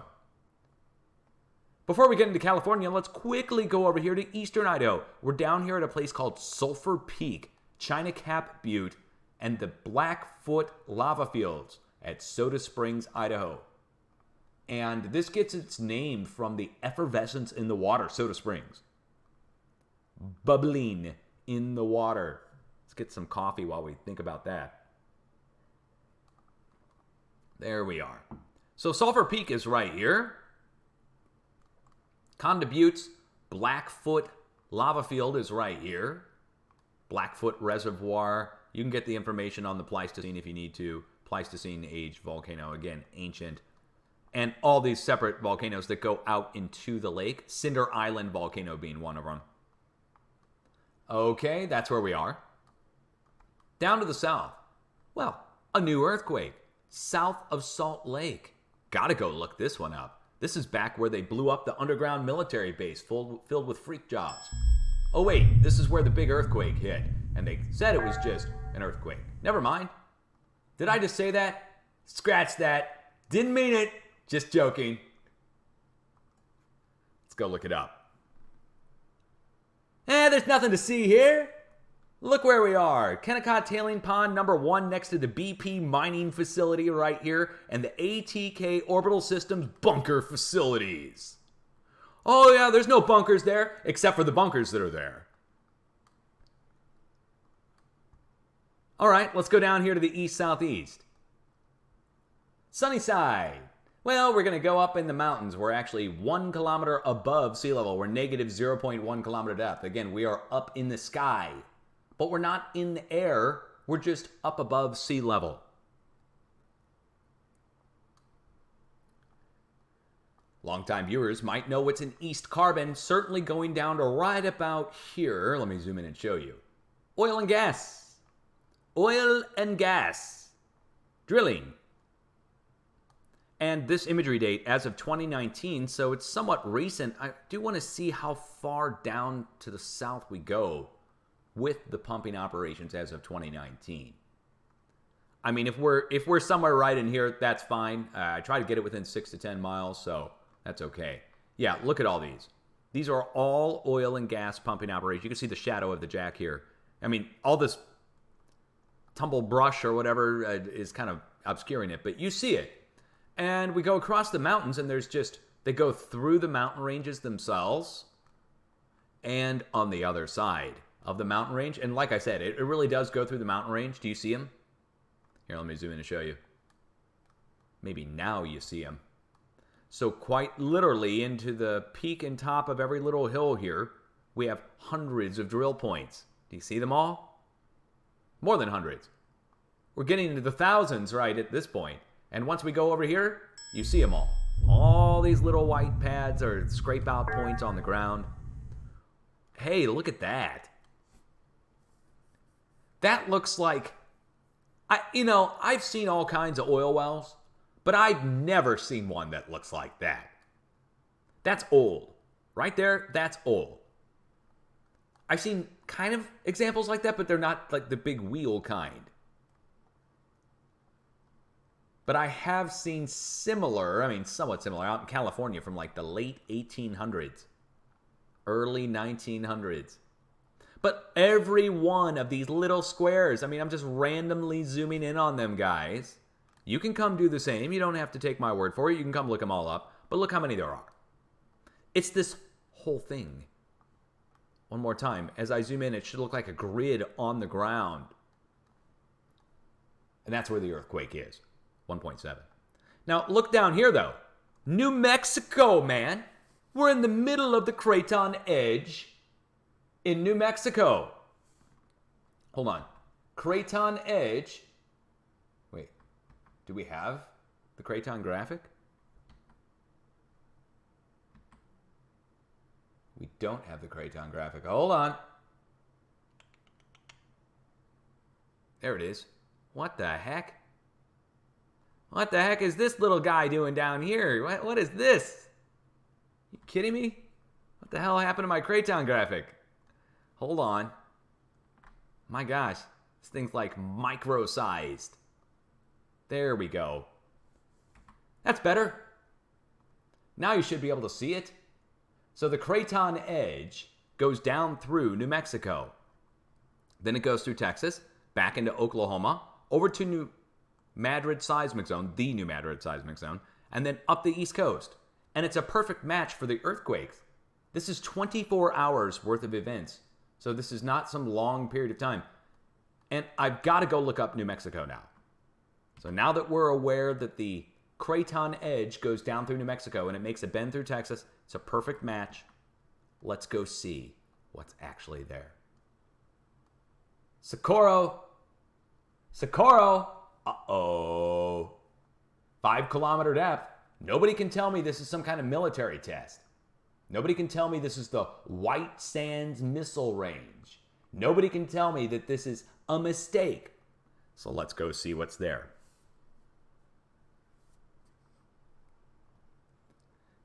Before we get into California, let's quickly go over here to eastern Idaho. We're down here at a place called Sulphur Peak, China Cap Butte, and the Blackfoot lava fields at Soda Springs, Idaho. And this gets its name from the effervescence in the water, Soda Springs. Bubbling in the water. Let's get some coffee while we think about that. There we are. So Sulphur Peak is right here. Conda Butte's Blackfoot lava field is right here. Blackfoot Reservoir. You can get the information on the Pleistocene if you need to. Pleistocene age volcano, again, ancient. And all these separate volcanoes that go out into the lake. Cinder Island volcano being one of them. Okay, that's where we are. Down to the south. Well, a new earthquake. South of Salt Lake. Gotta go look this one up. This is back where they blew up the underground military base filled with freak jobs. Oh wait, this is where the big earthquake hit. And they said it was just an earthquake. Never mind. Did I just say that? Scratch that. Didn't mean it. Just joking. Let's go look it up. There's nothing to see here. Look where we are. Kennecott Tailing Pond number 1 next to the BP mining facility right here and the ATK Orbital Systems bunker facilities. Oh yeah, there's no bunkers there except for the bunkers that are there. All right, let's go down here to the east-southeast. Sunnyside. Well, we're going to go up in the mountains. We're actually 1 kilometer above sea level. We're negative 0.1 kilometer depth. Again, we are up in the sky. But we're not in the air. We're just up above sea level. Longtime viewers might know what's in East Carbon, certainly going down to right about here. Let me zoom in and show you. Oil and gas. Oil and gas. Drilling. And this imagery date as of 2019, so it's somewhat recent. I do want to see how far down to the south we go with the pumping operations as of 2019. I mean, if we're somewhere right in here, that's fine. I try to get it within 6 to 10 miles, so that's okay. Yeah, look at all these. These are all oil and gas pumping operations. You can see the shadow of the jack here. I mean, all this tumble brush or whatever is kind of obscuring it, but you see it. And we go across the mountains, and they go through the mountain ranges themselves and on the other side of the mountain range. And like I said, it really does go through the mountain range. Do you see them? Here, let me zoom in and show you. Maybe now you see them. So quite literally into the peak and top of every little hill here, we have hundreds of drill points. Do you see them all? More than hundreds. We're getting into the thousands right at this point. And once we go over here, you see them all. All these little white pads are scrape out points on the ground. Hey, look at that. That looks like, I've seen all kinds of oil wells, but I've never seen one that looks like that. That's old. Right there, that's old. I've seen kind of examples like that, but they're not like the big wheel kind. But I have seen somewhat similar out in California from like the late 1800s, early 1900s. But every one of these little squares, I'm just randomly zooming in on them, guys. You can come do the same. You don't have to take my word for it. You can come look them all up. But look how many there are. It's this whole thing. One more time. As I zoom in, it should look like a grid on the ground. And that's where the earthquake is. 1.7. Now, look down here, though. New Mexico, man. We're in the middle of the Craton Edge in New Mexico. Hold on. Craton Edge. Wait. Do we have the Craton graphic? We don't have the Craton graphic. Hold on. There it is. What the heck? What the heck is this little guy doing down here? What is this? You kidding me? What the hell happened to my Craton graphic? Hold on. My gosh. This thing's like micro-sized. There we go. That's better. Now you should be able to see it. So the Craton Edge goes down through New Mexico. Then it goes through Texas, back into Oklahoma, over to New Madrid Seismic Zone, the New Madrid Seismic Zone, and then up the East Coast. And it's a perfect match for the earthquakes. This is 24 hours worth of events. So this is not some long period of time. And I've got to go look up New Mexico now. So now that we're aware that the Craton Edge goes down through New Mexico and it makes a bend through Texas, it's a perfect match. Let's go see what's actually there. Socorro. Uh-oh. 5-kilometer depth. Nobody can tell me this is some kind of military test. Nobody can tell me this is the White Sands Missile Range. Nobody can tell me that this is a mistake. So let's go see what's there.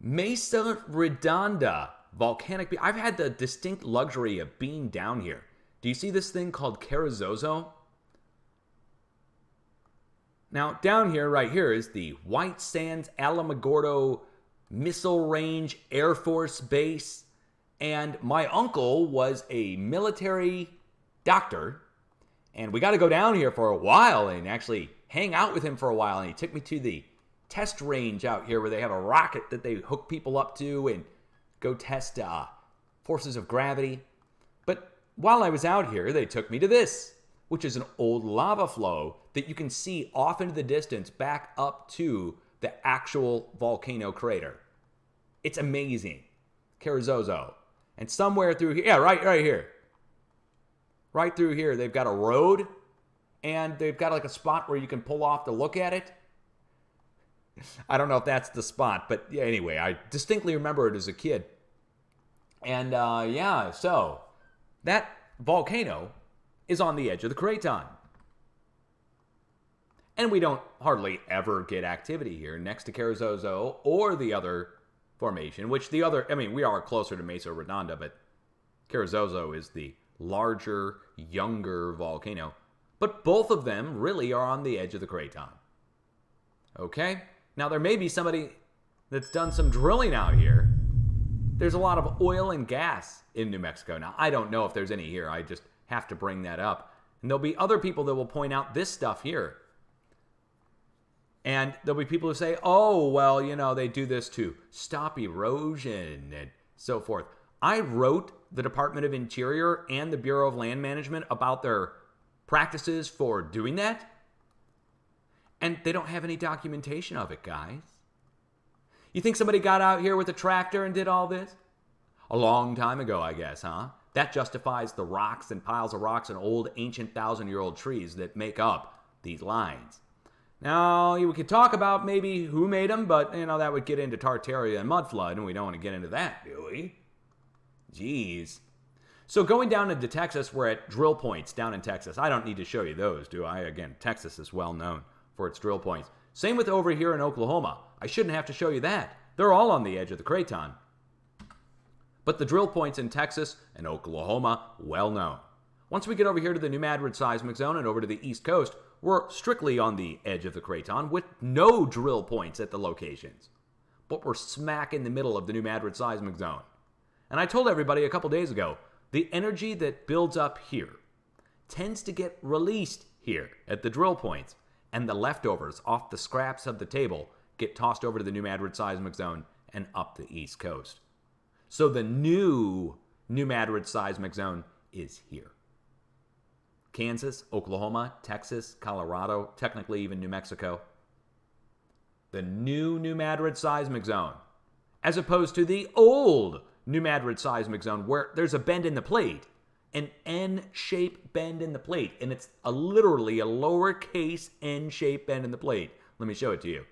Mesa Redonda volcanic peak. I've had the distinct luxury of being down here. Do you see this thing called Carrizozo? Now, down here, right here, is the White Sands Alamogordo Missile Range Air Force Base. And my uncle was a military doctor. And we got to go down here for a while and actually hang out with him for a while. And he took me to the test range out here where they have a rocket that they hook people up to and go test forces of gravity. But while I was out here, they took me to this, which is an old lava flow that you can see off into the distance back up to the actual volcano crater. It's amazing. Carrizozo. And somewhere through here, yeah, right here. Right through here, they've got a road, and they've got like a spot where you can pull off to look at it. I don't know if that's the spot, but yeah, anyway, I distinctly remember it as a kid. And yeah, so that volcano is on the edge of the craton. And we don't hardly ever get activity here next to Carrizozo or the other formation, which the other, I mean, we are closer to Mesa Redonda, but Carrizozo is the larger, younger volcano. But both of them really are on the edge of the craton. Okay? Now, there may be somebody that's done some drilling out here. There's a lot of oil and gas in New Mexico. Now, I don't know if there's any here. I just have to bring that up. And there'll be other people that will point out this stuff here. And there'll be people who say, oh, well, you know, they do this to stop erosion and so forth. I wrote the Department of Interior and the Bureau of Land Management about their practices for doing that. And they don't have any documentation of it, guys. You think somebody got out here with a tractor and did all this? A long time ago, I guess, huh? That justifies the rocks and piles of rocks and old ancient 1,000-year-old trees that make up these lines. Now, we could talk about maybe who made them, but, you know, that would get into Tartaria and mudflood, and we don't want to get into that, do we? Jeez. So going down into Texas, we're at drill points down in Texas. I don't need to show you those, do I? Again, Texas is well known for its drill points. Same with over here in Oklahoma. I shouldn't have to show you that. They're all on the edge of the craton. But the drill points in Texas and Oklahoma, well known. Once we get over here to the New Madrid seismic zone and over to the East Coast, we're strictly on the edge of the craton with no drill points at the locations. But we're smack in the middle of the New Madrid seismic zone. And I told everybody a couple days ago, the energy that builds up here tends to get released here at the drill points, and the leftovers off the scraps of the table get tossed over to the New Madrid seismic zone and up the East Coast. So the new New Madrid seismic zone is here. Kansas, Oklahoma, Texas, Colorado, technically even New Mexico. The new New Madrid seismic zone, as opposed to the old New Madrid seismic zone where there's a bend in the plate, an N-shaped bend in the plate, and it's literally a lowercase N-shaped bend in the plate. Let me show it to you.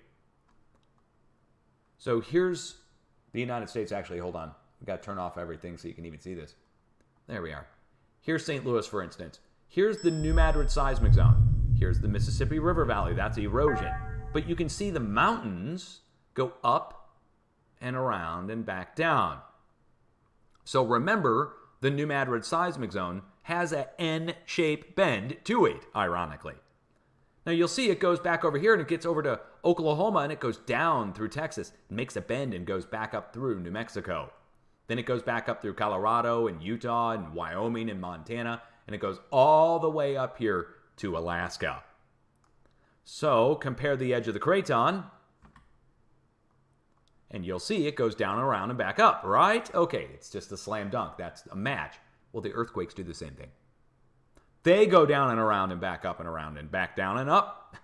So here's the United States. Actually, hold on. I've got to turn off everything so you can even see this. There we are. Here's St. Louis, for instance. Here's the New Madrid seismic zone. Here's the Mississippi River Valley. That's erosion. But you can see the mountains go up and around and back down. So remember, the New Madrid seismic zone has an N-shaped bend to it, ironically. Now you'll see it goes back over here and it gets over to Oklahoma and it goes down through Texas. It makes a bend and goes back up through New Mexico. Then it goes back up through Colorado and Utah and Wyoming and Montana. And it goes all the way up here to Alaska. So compare the edge of the craton, and you'll see it goes down and around and back up, right? Okay, it's just a slam dunk. That's a match. Well, the earthquakes do the same thing. They go down and around and back up and around and back down and up.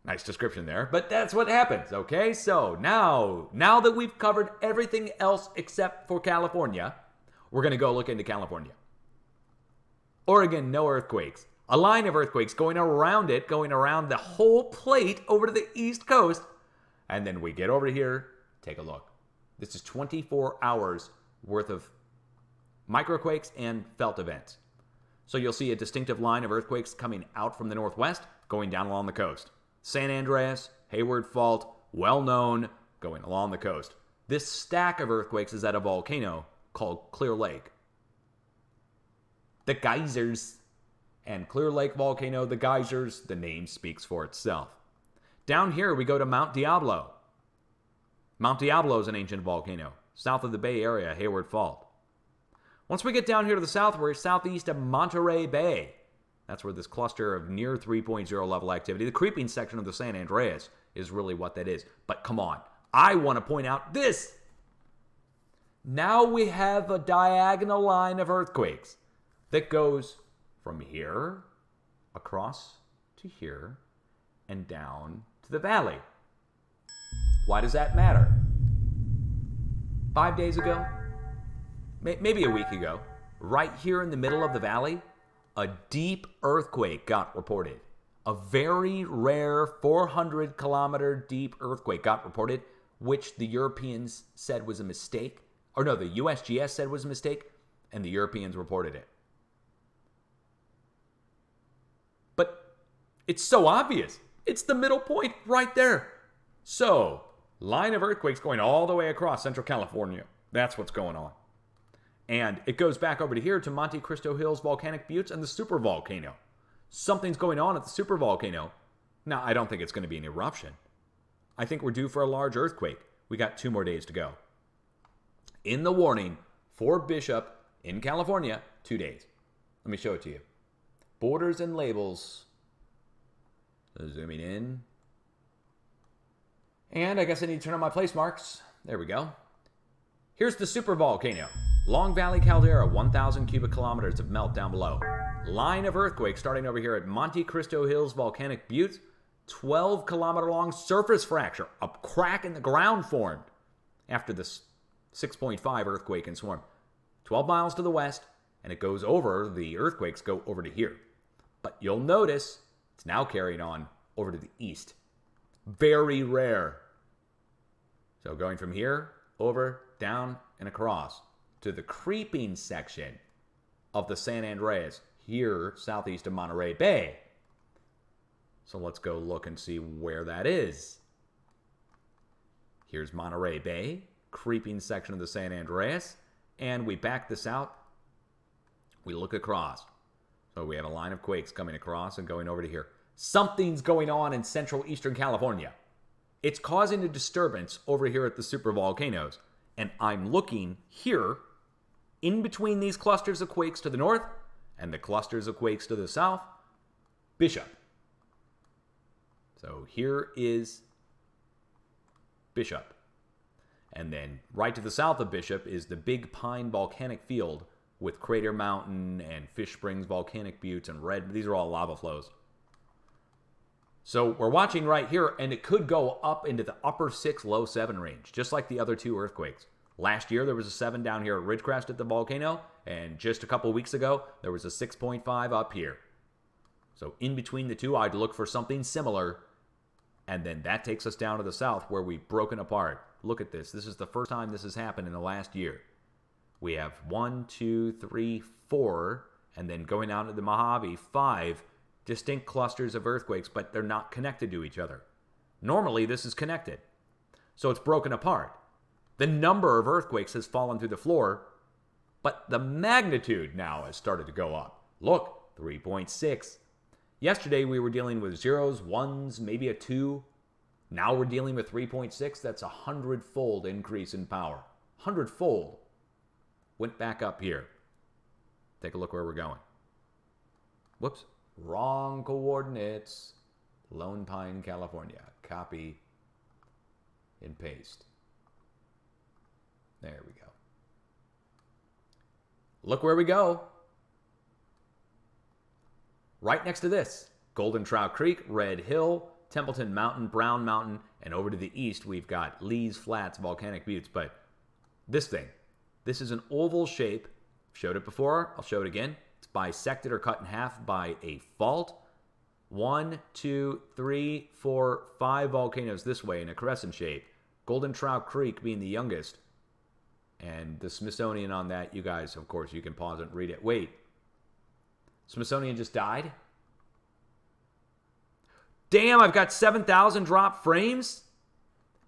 Nice description there, but that's what happens, okay? So now that we've covered everything else except for California, we're going to go look into California. Oregon, no earthquakes. A line of earthquakes going around it, going around the whole plate over to the East Coast. And then we get over here, take a look. This is 24 hours worth of microquakes and felt events. So you'll see a distinctive line of earthquakes coming out from the northwest, going down along the coast. San Andreas, Hayward Fault, well known, going along the coast. This stack of earthquakes is at a volcano called Clear Lake. The geysers. And Clear Lake volcano, the geysers, the name speaks for itself. Down here we go to Mount Diablo. Mount Diablo is an ancient volcano, south of the Bay Area, Hayward Fault. Once we get down here to the south, we're southeast of Monterey Bay. That's where this cluster of near 3.0 level activity, the creeping section of the San Andreas, is really what that is. But come on, I want to point out this. Now we have a diagonal line of earthquakes that goes from here across to here and down to the valley. Why does that matter? 5 days ago, maybe a week ago, right here in the middle of the valley, a deep earthquake got reported. A very rare 400-kilometer deep earthquake got reported, which the Europeans said was a mistake. Or no, the USGS said was a mistake, and the Europeans reported it. But it's so obvious. It's the middle point right there. So, line of earthquakes going all the way across Central California. That's what's going on. And it goes back over to here to Monte Cristo Hills Volcanic Buttes and the supervolcano. Something's going on at the supervolcano. Now, I don't think it's going to be an eruption. I think we're due for a large earthquake. We got 2 more days to go. In the warning for Bishop in California, 2 days. Let me show it to you. Borders and labels. Zooming in. And I guess I need to turn on my place marks. There we go. Here's the supervolcano. Long Valley Caldera, 1,000 cubic kilometers of melt down below. Line of earthquake starting over here at Monte Cristo Hills Volcanic Buttes. 12-kilometer long surface fracture. A crack in the ground formed after this 6.5 earthquake and swarm. 12 miles to the west, and it goes over, the earthquakes go over to here. But you'll notice it's now carrying on over to the east. Very rare. So going from here, over, down, and across to the creeping section of the San Andreas, here southeast of Monterey Bay. So let's go look and see where that is. Here's Monterey Bay, creeping section of the San Andreas, and we back this out. We look across. So we have a line of quakes coming across and going over to here. Something's going on in central eastern California. It's causing a disturbance over here at the supervolcanoes. And I'm looking here, in between these clusters of quakes to the north and the clusters of quakes to the south, Bishop. So here is Bishop. And then right to the south of Bishop is the Big Pine Volcanic Field with Crater Mountain and Fish Springs Volcanic Buttes and Red. These are all lava flows. So we're watching right here, and it could go up into the upper 6, low 7 range, just like the other 2 earthquakes. Last year, there was a 7 down here at Ridgecrest at the volcano, and just a couple weeks ago, there was a 6.5 up here. So in between the 2, I'd look for something similar, and then that takes us down to the south where we've broken apart. Look at this. This is the first time this has happened in the last year. We have 1, 2, 3, 4, and then going down to the Mojave, 5 distinct clusters of earthquakes, but they're not connected to each other. Normally, this is connected. So it's broken apart. The number of earthquakes has fallen through the floor, but the magnitude now has started to go up. Look, 3.6. Yesterday, we were dealing with 0s, 1s, maybe a 2. Now we're dealing with 3.6. That's a 100-fold increase in power. 100-fold. Went back up here. Take a look where we're going. Whoops. Wrong coordinates. Lone Pine, California. Copy and paste. There we go. Look where we go. Right next to this. Golden Trout Creek, Red Hill, Templeton Mountain, Brown Mountain, and over to the east we've got Lee's Flats, Volcanic Buttes. But this thing, this is an oval shape. Showed it before. I'll show it again. It's bisected or cut in half by a fault. 1, 2, 3, 4, 5 volcanoes this way in a crescent shape. Golden Trout Creek being the youngest. And the Smithsonian on that, you guys, of course, you can pause it and read it. Wait. Smithsonian just died? Damn, I've got 7,000 drop frames?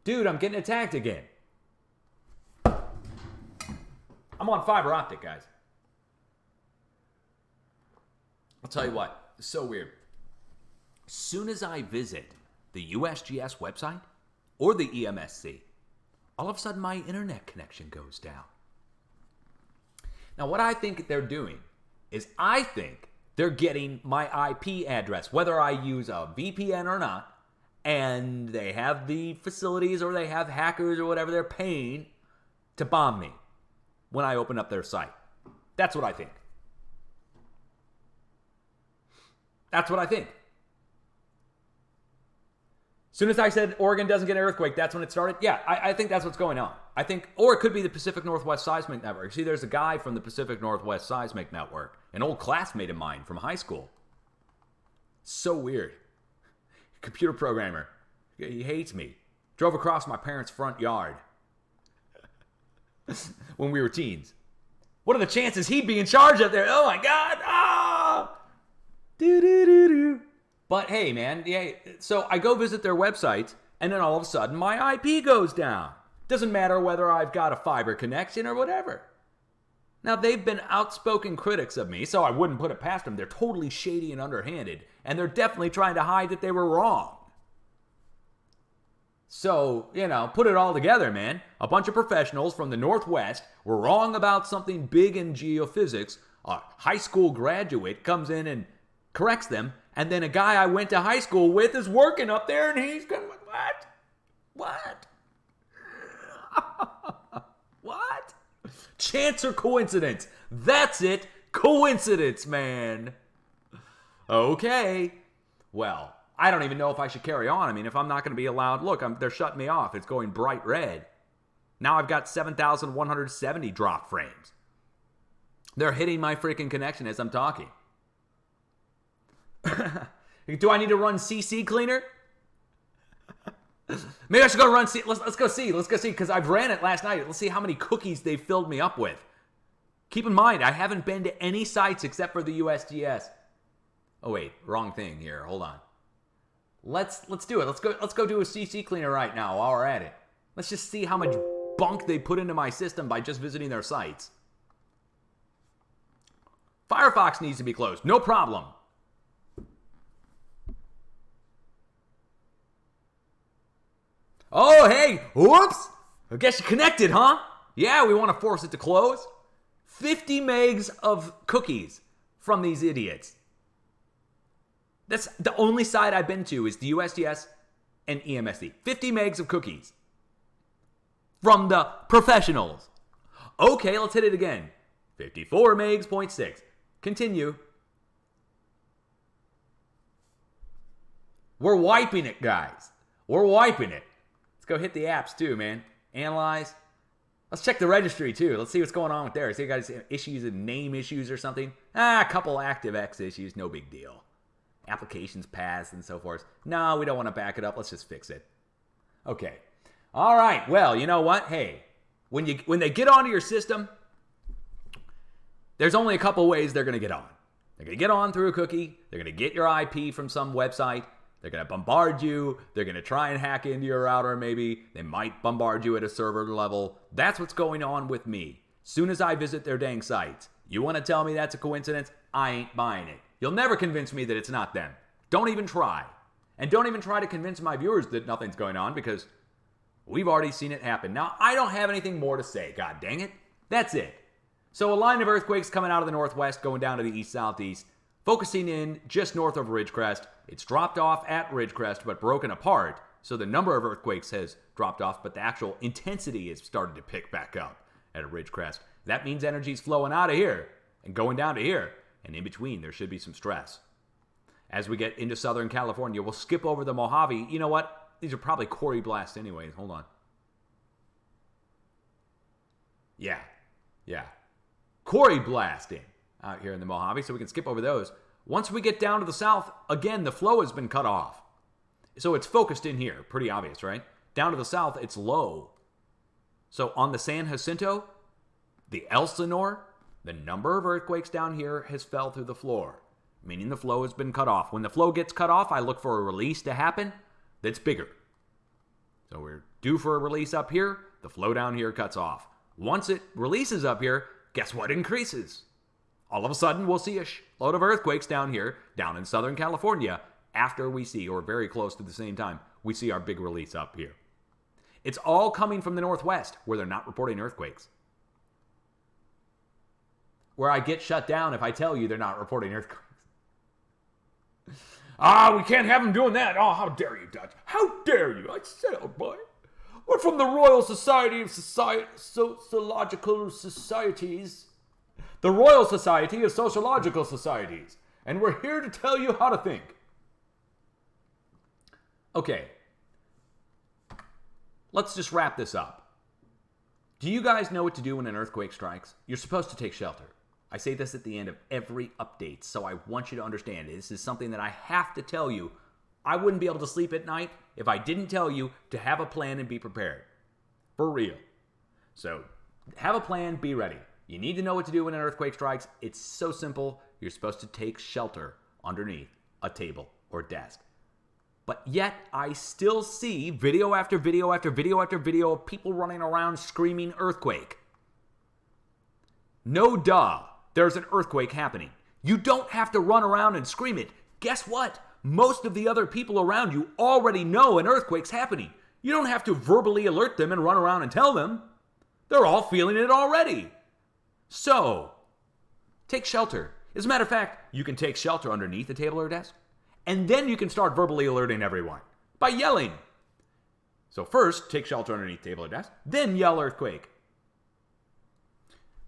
Dude, I'm getting attacked again. I'm on fiber optic, guys. I'll tell you what, it's so weird. As soon as I visit the USGS website or the EMSC, all of a sudden my internet connection goes down. Now, what I think they're doing is I think they're getting my IP address, whether I use a VPN or not, and they have the facilities or they have hackers or whatever they're paying to bomb me when I open up their site. That's what I think. That's what I think. As soon as I said Oregon doesn't get an earthquake, that's when it started. Yeah, I think that's what's going on. I think, or it could be the Pacific Northwest Seismic Network. See, there's a guy from the Pacific Northwest Seismic Network, an old classmate of mine from high school. So weird. computer programmer. He hates me. Drove across my parents' front yard when we were teens. What are the chances he'd be in charge up there? Oh my God! Ah! Do. But hey, man, yeah. So I go visit their website, and then all of a sudden my IP goes down. Doesn't matter whether I've got a fiber connection or whatever. Now, they've been outspoken critics of me, so I wouldn't put it past them. They're totally shady and underhanded, and they're definitely trying to hide that they were wrong. So, put it all together, man. A bunch of professionals from the Northwest were wrong about something big in geophysics. A high school graduate comes in and corrects them, and then a guy I went to high school with is working up there, and he's going, what? What? What? Chance or coincidence? That's it. Coincidence, man. Okay. Well, I don't even know if I should carry on. I mean, if I'm not going to be allowed, look, they're shutting me off. It's going bright red. Now I've got 7,170 drop frames. They're hitting my freaking connection as I'm talking. Do I need to run CC cleaner? Maybe I should go run. Let's go see. Because I've ran it last night. Let's see how many cookies they've filled me up with. Keep in mind, I haven't been to any sites except for the USGS. Oh wait, wrong thing here. Hold on. Let's do it. Let's go do a CC cleaner right now while we're at it. Let's just see how much bunk they put into my system by just visiting their sites. Firefox needs to be closed. No problem. Oh, hey, whoops. I guess you connected, huh? Yeah, we want to force it to close. 50 megs of cookies from these idiots. That's the only site I've been to is the USGS and EMSD. 50 megs of cookies from the professionals. Okay, let's hit it again. 54 megs, 0.6. Continue. We're wiping it, guys. We're wiping it. Let's go hit the apps too, man. Analyze. Let's check the registry too. Let's see what's going on with there. See you guys issues and name issues or something. A couple ActiveX issues, no big deal. Applications passed and so forth. No, we don't want to back it up. Let's just fix it. Okay. All right. Well, you know what? Hey, when they get onto your system, there's only a couple ways they're going to get on. They're going to get on through a cookie. They're going to get your IP from some website. They're going to bombard you. They're going to try and hack into your router maybe. They might bombard you at a server level. That's what's going on with me. Soon as I visit their dang sites. You want to tell me that's a coincidence? I ain't buying it. You'll never convince me that it's not them. Don't even try. And don't even try to convince my viewers that nothing's going on because we've already seen it happen. Now, I don't have anything more to say. God dang it. That's it. So a line of earthquakes coming out of the northwest, going down to the east-southeast, focusing in just north of Ridgecrest. It's dropped off at Ridgecrest, but broken apart. So the number of earthquakes has dropped off, but the actual intensity has started to pick back up at Ridgecrest. That means energy's flowing out of here and going down to here. And in between, there should be some stress. As we get into Southern California, we'll skip over the Mojave. You know what? These are probably Corey blasts anyways. Hold on. Yeah. Corey blasting out here in the Mojave, so we can skip over those. Once we get down to the south, again, the flow has been cut off. So it's focused in here. Pretty obvious, right? Down to the south, it's low. So on the San Jacinto, the Elsinore, the number of earthquakes down here has fell through the floor, meaning the flow has been cut off. When the flow gets cut off, I look for a release to happen that's bigger. So we're due for a release up here. The flow down here cuts off. Once it releases up here, guess what increases? All of a sudden, we'll see a load of earthquakes down here, down in Southern California, after we see, or very close to the same time, we see our big release up here. It's all coming from the northwest, where they're not reporting earthquakes. Where I get shut down if I tell you they're not reporting earthquakes. We can't have them doing that. Oh, how dare you, Dutch? How dare you? I said, oh boy. We're from the Royal Society of Sociological Societies. The Royal Society of Sociological Societies. And we're here to tell you how to think. Okay. Let's just wrap this up. Do you guys know what to do when an earthquake strikes? You're supposed to take shelter. I say this at the end of every update, so I want you to understand. This is something that I have to tell you I wouldn't be able to sleep at night if I didn't tell you to have a plan and be prepared. For real. So, have a plan, be ready. You need to know what to do when an earthquake strikes. It's so simple. You're supposed to take shelter underneath a table or desk. But yet, I still see video after video after video after video of people running around screaming earthquake. No duh, there's an earthquake happening. You don't have to run around and scream it. Guess what? Most of the other people around you already know an earthquake's happening. You don't have to verbally alert them and run around and tell them. They're all feeling it already. So, take shelter. As a matter of fact, you can take shelter underneath a table or desk, and then you can start verbally alerting everyone by yelling. So first, take shelter underneath table or desk, then yell earthquake.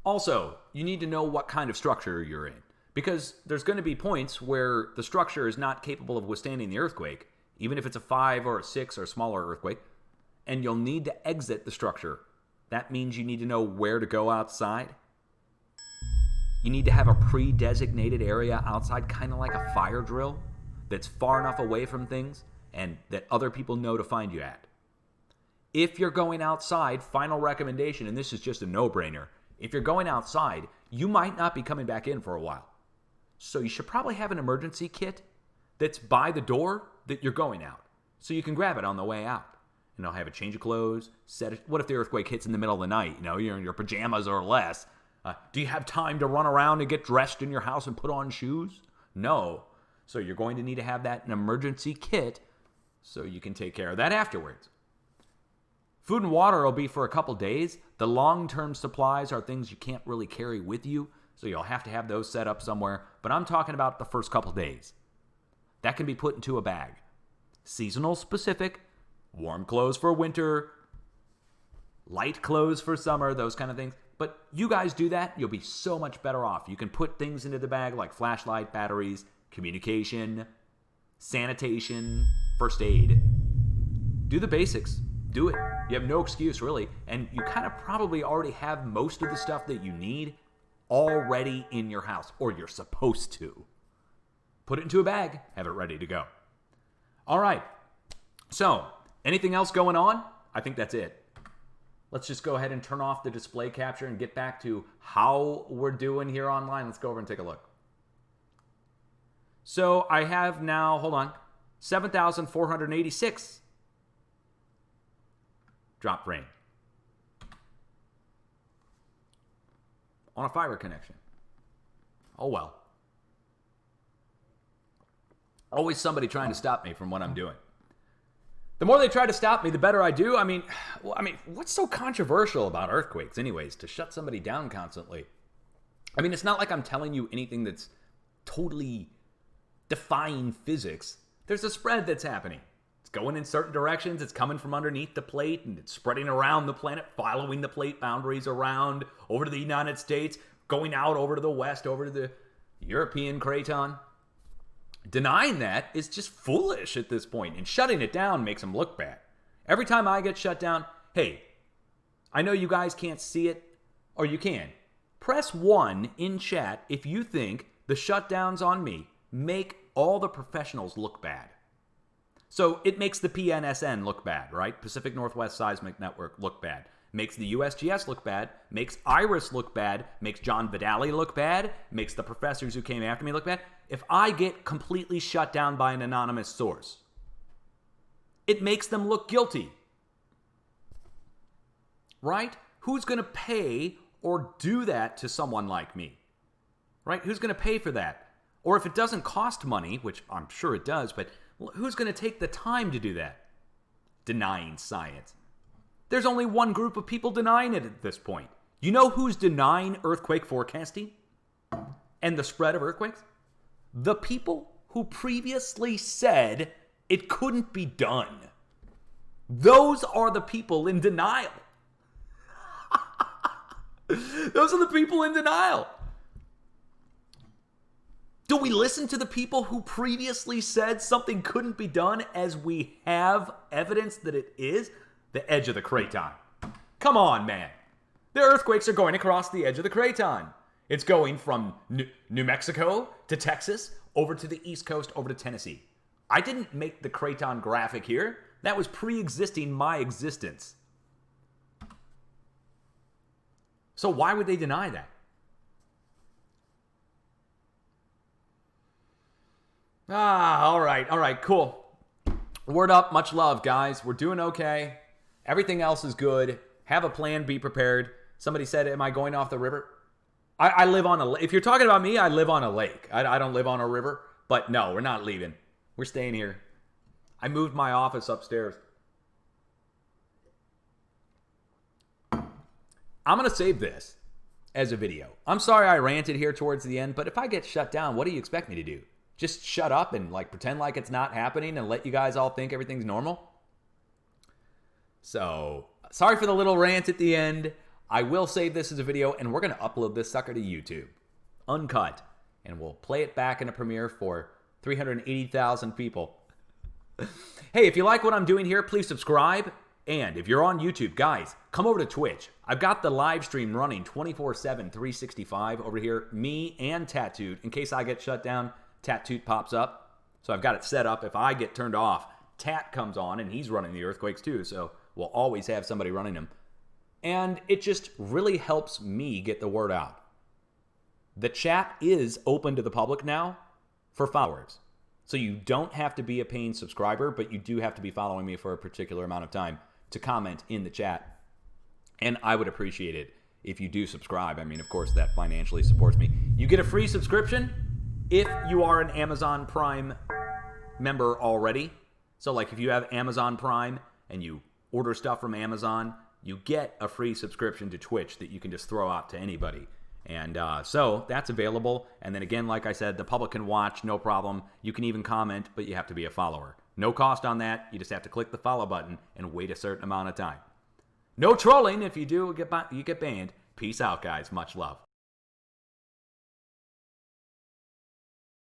Also, you need to know what kind of structure you're in, because there's going to be points where the structure is not capable of withstanding the earthquake, even if it's a 5 or a 6 or smaller earthquake, and you'll need to exit the structure. That means you need to know where to go outside. You need to have a pre-designated area outside, kind of like a fire drill, that's far enough away from things and that other people know to find you at. If you're going outside, final recommendation, and this is just a no-brainer, if you're going outside, you might not be coming back in for a while. So you should probably have an emergency kit that's by the door that you're going out, so you can grab it on the way out. You know, have a change of clothes, set it. What if the earthquake hits in the middle of the night? You know, you're in your pajamas or less. Do you have time to run around and get dressed in your house and put on shoes? No. So you're going to need to have that an emergency kit so you can take care of that afterwards. Food and water will be for a couple days. The long-term supplies are things you can't really carry with you, so you'll have to have those set up somewhere. But I'm talking about the first couple days. That can be put into a bag. Seasonal specific, warm clothes for winter, light clothes for summer, those kind of things. But you guys do that, you'll be so much better off. You can put things into the bag like flashlight, batteries, communication, sanitation, first aid. Do the basics. Do it. You have no excuse, really. And you kind of probably already have most of the stuff that you need already in your house, or you're supposed to. Put it into a bag, have it ready to go. All right. So, anything else going on? I think that's it. Let's just go ahead and turn off the display capture and get back to how we're doing here online. Let's go over and take a look. So I have now, hold on, 7,486 drop frame on a fiber connection. Oh well. Always somebody trying to stop me from what I'm doing. The more they try to stop me, the better I do. I mean, what's so controversial about earthquakes anyways, to shut somebody down constantly? I mean, it's not like I'm telling you anything that's totally defying physics. There's a spread that's happening. It's going in certain directions. It's coming from underneath the plate, and it's spreading around the planet, following the plate boundaries around, over to the United States, going out over to the west, over to the European craton. Denying that is just foolish at this point, and shutting it down makes them look bad. Every time I get shut down, hey, I know you guys can't see it, or you can. Press 1 in chat if you think the shutdowns on me make all the professionals look bad. So it makes the PNSN look bad, right? Pacific Northwest Seismic Network look bad. Makes the USGS look bad, makes IRIS look bad, makes John Vidali look bad, makes the professors who came after me look bad. If I get completely shut down by an anonymous source, it makes them look guilty. Right? Who's going to pay or do that to someone like me? Right? Who's going to pay for that? Or if it doesn't cost money, which I'm sure it does, but who's going to take the time to do that? Denying science. There's only one group of people denying it at this point. You know who's denying earthquake forecasting and the spread of earthquakes? The people who previously said it couldn't be done. Those are the people in denial. Those are the people in denial. Do we listen to the people who previously said something couldn't be done as we have evidence that it is? The edge of the craton. Come on, man. The earthquakes are going across the edge of the craton. It's going from New Mexico to Texas, over to the East Coast, over to Tennessee. I didn't make the Kraton graphic here. That was pre-existing my existence. So why would they deny that? All right, cool. Word up, much love, guys. We're doing okay. Everything else is good. Have a plan, be prepared. Somebody said, am I going off the river? I live on a lake. If you're talking about me, I live on a lake. I don't live on a river. But no, we're not leaving. We're staying here. I moved my office upstairs. I'm going to save this as a video. I'm sorry I ranted here towards the end, but if I get shut down, what do you expect me to do? Just shut up and pretend like it's not happening and let you guys all think everything's normal? So, sorry for the little rant at the end. I will save this as a video, and we're going to upload this sucker to YouTube. Uncut. And we'll play it back in a premiere for 380,000 people. Hey, if you like what I'm doing here, please subscribe. And if you're on YouTube, guys, come over to Twitch. I've got the live stream running 24/7, 365 over here. Me and Tattooed. In case I get shut down, Tattooed pops up. So I've got it set up. If I get turned off, Tat comes on, and he's running the Earthquakes too. So we'll always have somebody running them. And it just really helps me get the word out. The chat is open to the public now for followers. So you don't have to be a paying subscriber, but you do have to be following me for a particular amount of time to comment in the chat. And I would appreciate it if you do subscribe. I mean, of course, that financially supports me. You get a free subscription if you are an Amazon Prime member already. So like if you have Amazon Prime and you order stuff from Amazon, you get a free subscription to Twitch that you can just throw out to anybody. And so that's available. And then again, like I said, the public can watch, no problem. You can even comment, but you have to be a follower. No cost on that. You just have to click the follow button and wait a certain amount of time. No trolling. If you do, you get banned. Peace out, guys. Much love.